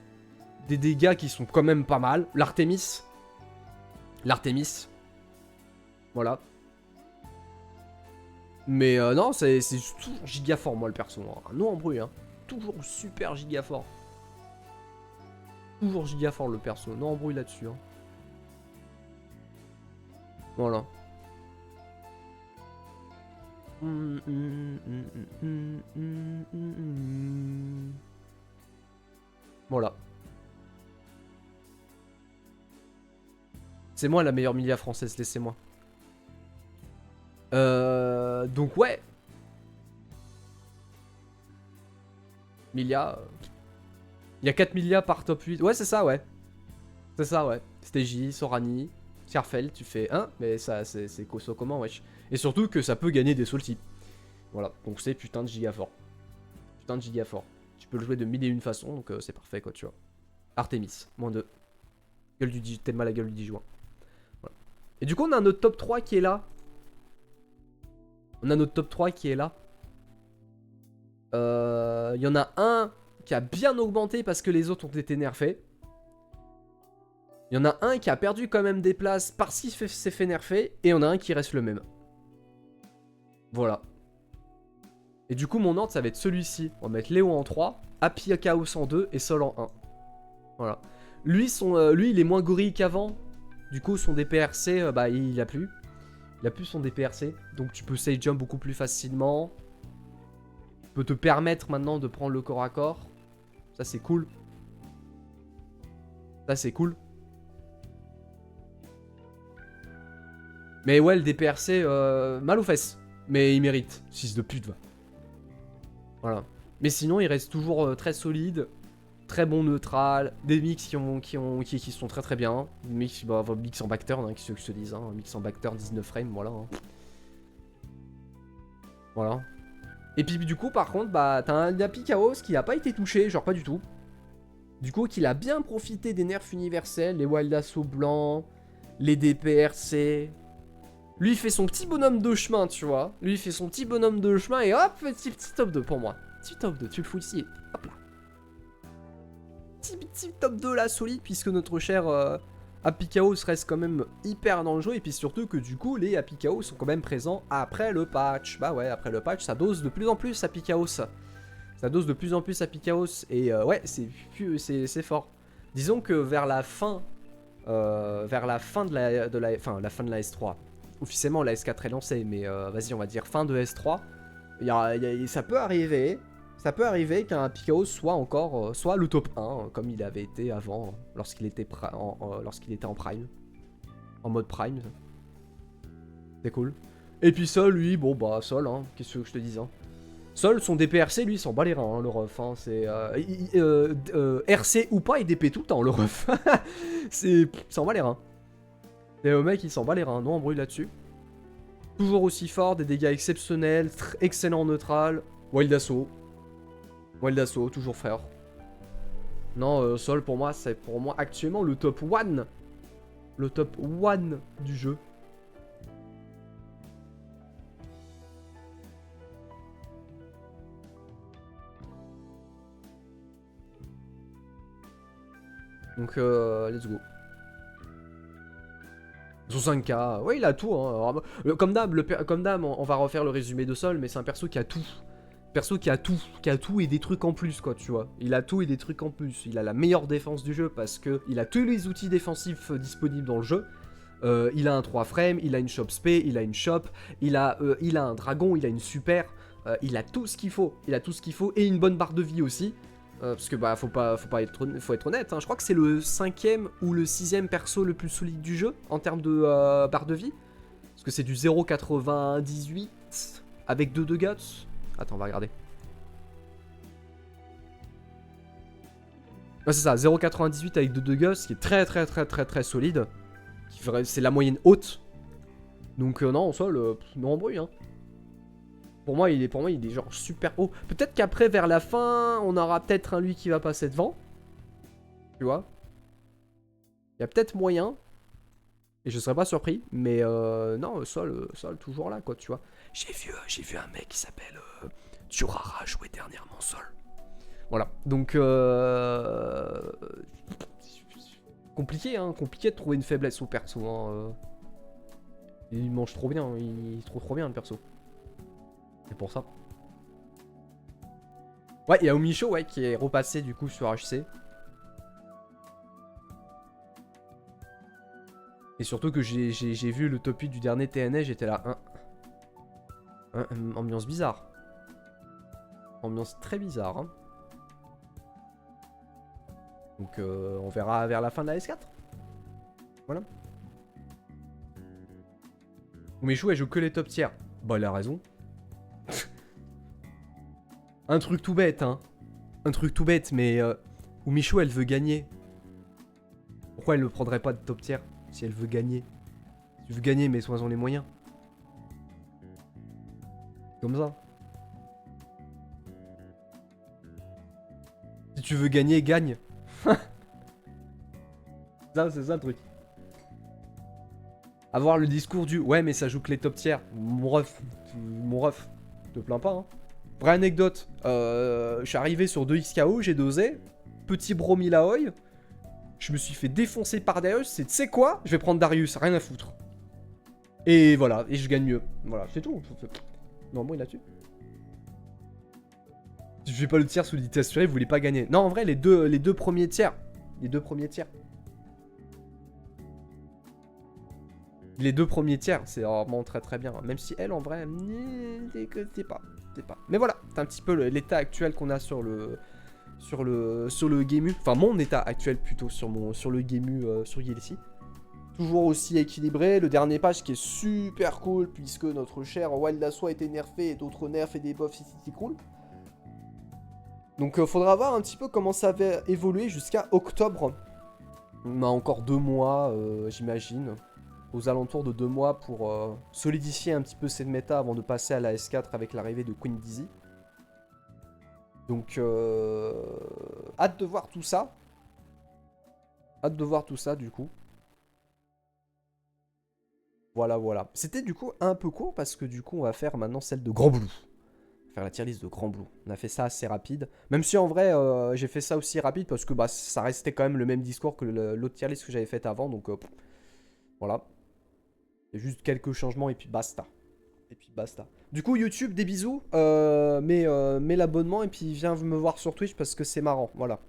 Des dégâts qui sont quand même pas mal. L'Artemis. L'Artemis. Voilà. Mais non, c'est toujours giga fort, moi, le perso. Hein. Non embrouille, hein. Toujours super giga fort. Toujours giga fort, le perso. Non embrouille là-dessus. Hein. Voilà. Voilà. C'est moi la meilleure Milia française, laissez-moi. Donc ouais. Milia. Il y a 4 Milia par top 8. Ouais, c'est ça, ouais. C'est ça, ouais. Stegi, Sorani, Scarfell, tu fais 1, mais ça, c'est comment, wesh. Et surtout que ça peut gagner des Salty. Voilà, donc c'est putain de giga fort. Putain de giga fort. Tu peux le jouer de mille et une façons, donc c'est parfait, quoi, tu vois. Artemis, moins 2. Gueule du t'aimes mal la gueule du Dijon. Voilà. Et du coup, on a notre top 3 qui est là. On a notre top 3 qui est là. Il y en a un qui a bien augmenté parce que les autres ont été nerfés. Il y en a un qui a perdu quand même des places parce qu'il s'est fait nerfer. Et il y en a un qui reste le même. Voilà. Et du coup, mon ordre, ça va être celui-ci. On va mettre Léo en 3, Happy Chaos en 2 et Sol en 1. Voilà. Lui, il est moins gorille qu'avant. Du coup, son DPRC, bah, il a plus. Il a plus son DPRC. Donc, tu peux save jump beaucoup plus facilement. Tu peux te permettre maintenant de prendre le corps à corps. Ça, c'est cool. Ça, c'est cool. Mais ouais, le DPRC, mal aux fesses. Mais il mérite. 6 de pute, va. Voilà. Mais sinon, il reste toujours très solide. Très bon neutral. Des mix qui sont très très bien. Mix, bah, mix en backturn, hein, qui se disent. Hein. Mix en backturn, 19 frames, voilà. Hein. Voilà. Et puis du coup, par contre, bah, t'as un Happy Chaos qui a pas été touché, genre pas du tout. Du coup, qu'il a bien profité des nerfs universels, les Wild Assaut blancs, les DPRC. Lui, il fait son petit bonhomme de chemin, tu vois. Lui, il fait son petit bonhomme de chemin et hop, petit top 2 pour moi. Petit top 2, tu le fous ici. Hop là. Petit top 2 là, solide, puisque notre cher Happy Chaos reste quand même hyper dans le jeu. Et puis surtout que du coup, les Happy Chaos sont quand même présents après le patch. Bah ouais, après le patch, ça dose de plus en plus Happy Chaos. Ça dose de plus en plus Happy Chaos. Et ouais, c'est fort. Disons que vers la fin de la fin de la S3. Officiellement, la S4 est lancée, mais vas-y, on va dire fin de S3. Ça peut arriver. Ça peut arriver qu'un Happy Chaos soit encore soit le top 1, comme il avait été avant, lorsqu'il était en Prime. En mode Prime. C'est cool. Et puis Sol, lui, bon bah Sol, hein, qu'est-ce que je te dis, hein. Sol, son DPRC, lui, il s'en bat les reins, hein, le ref. Hein, c'est RC ou pas, il DP tout le temps, le ref. Il s'en bat les reins. Et le mec, il s'en bat les reins, non embrouille là-dessus. Toujours aussi fort, des dégâts exceptionnels, excellent neutral. Wild Assaut. Wild Assaut, toujours frère. Non, Sol, pour moi, c'est pour moi actuellement le top 1. Le top 1 du jeu. Donc, let's go. Son 5K, ouais, il a tout. Hein. Comme d'hab, on va refaire le résumé de Sol, mais c'est un perso qui a tout. Perso qui a tout et des trucs en plus, quoi, tu vois. Il a tout et des trucs en plus. Il a la meilleure défense du jeu parce que il a tous les outils défensifs disponibles dans le jeu. Il a un 3 frame, il a une shop spé, il a une shop, il a un dragon, il a une super. Il a tout ce qu'il faut. Il a tout ce qu'il faut et une bonne barre de vie aussi. Parce que bah faut être honnête, hein. Je crois que c'est le 5ème ou le 6ème perso le plus solide du jeu en termes de barre de vie. Parce que c'est du 0,98 avec 2 de guts. Attends, on va regarder. Ouais, c'est ça, 0,98 avec 2 de guts, qui est très solide. C'est la moyenne haute. Donc non, en sol, non embrouille, hein. Pour moi, il est genre super haut. Peut-être qu'après, vers la fin, on aura peut-être un lui qui va passer devant. Tu vois. Il y a peut-être moyen. Et je serais pas surpris, mais non, Sol toujours là, quoi, tu vois. J'ai vu un mec qui s'appelle Durara jouer dernièrement Sol. Voilà, donc compliqué, hein, compliqué de trouver une faiblesse au perso. Hein. Il mange trop bien, il est trop bien le perso. C'est pour ça. Ouais, il y a Omicho, ouais, qui est repassé du coup sur HC. Et surtout que j'ai vu le top 8 du dernier TNA, j'étais là, ambiance bizarre. Ambiance très bizarre, hein. Donc on verra vers la fin de la S4. Voilà. Omicho, elle joue que les top tiers. Bah, elle a raison. Un truc tout bête, hein. Un truc tout bête, mais Omicho, elle veut gagner. Pourquoi elle ne prendrait pas de top tiers si elle veut gagner? Si tu veux gagner, mais sois-en les moyens. Comme ça. Si tu veux gagner, gagne. C'est ça le truc. Avoir le discours du ouais, mais ça joue que les top tiers. Mon ref, te plains pas, hein. Vraie anecdote, je suis arrivé sur 2xKO, j'ai dosé. Petit Bromi Laoy. Je me suis fait défoncer par Darius. C'est, tu sais quoi? Je vais prendre Darius, rien à foutre. Et voilà, et je gagne mieux. Voilà, c'est tout. Non, bon, il a tué. Si je fais pas le tiers sous l'idée assurée, vous voulez pas gagner. Non, en vrai, les deux premiers tiers. Les deux premiers tiers. Les deux premiers tiers, c'est vraiment très très bien. Même si elle, en vrai, c'est pas. Mais voilà, c'est un petit peu l'état actuel qu'on a sur le Gameu. Enfin, mon état actuel plutôt sur le Gameu sur Yelsi. Toujours aussi équilibré. Le dernier patch qui est super cool puisque notre cher Wild Assaut a été nerfé et d'autres nerfs et des buffs ici cool. Donc faudra voir un petit peu comment ça va évoluer jusqu'à octobre. On a encore 2 mois, j'imagine. Aux alentours de 2 mois pour solidifier un petit peu cette méta avant de passer à la S4 avec l'arrivée de Queen Dizzy. Donc, hâte de voir tout ça. Hâte de voir tout ça, du coup. Voilà, voilà. C'était, du coup, un peu court, parce que, du coup, on va faire maintenant celle de Grand Blue. On va faire la tier list de Grand Blue. On a fait ça assez rapide. Même si, en vrai, j'ai fait ça aussi rapide, parce que bah, ça restait quand même le même discours que l'autre tier list que j'avais fait avant, donc, voilà. Il y a juste quelques changements, et puis basta. Du coup, YouTube, des bisous. Mets l'abonnement, et puis viens me voir sur Twitch, parce que c'est marrant, voilà.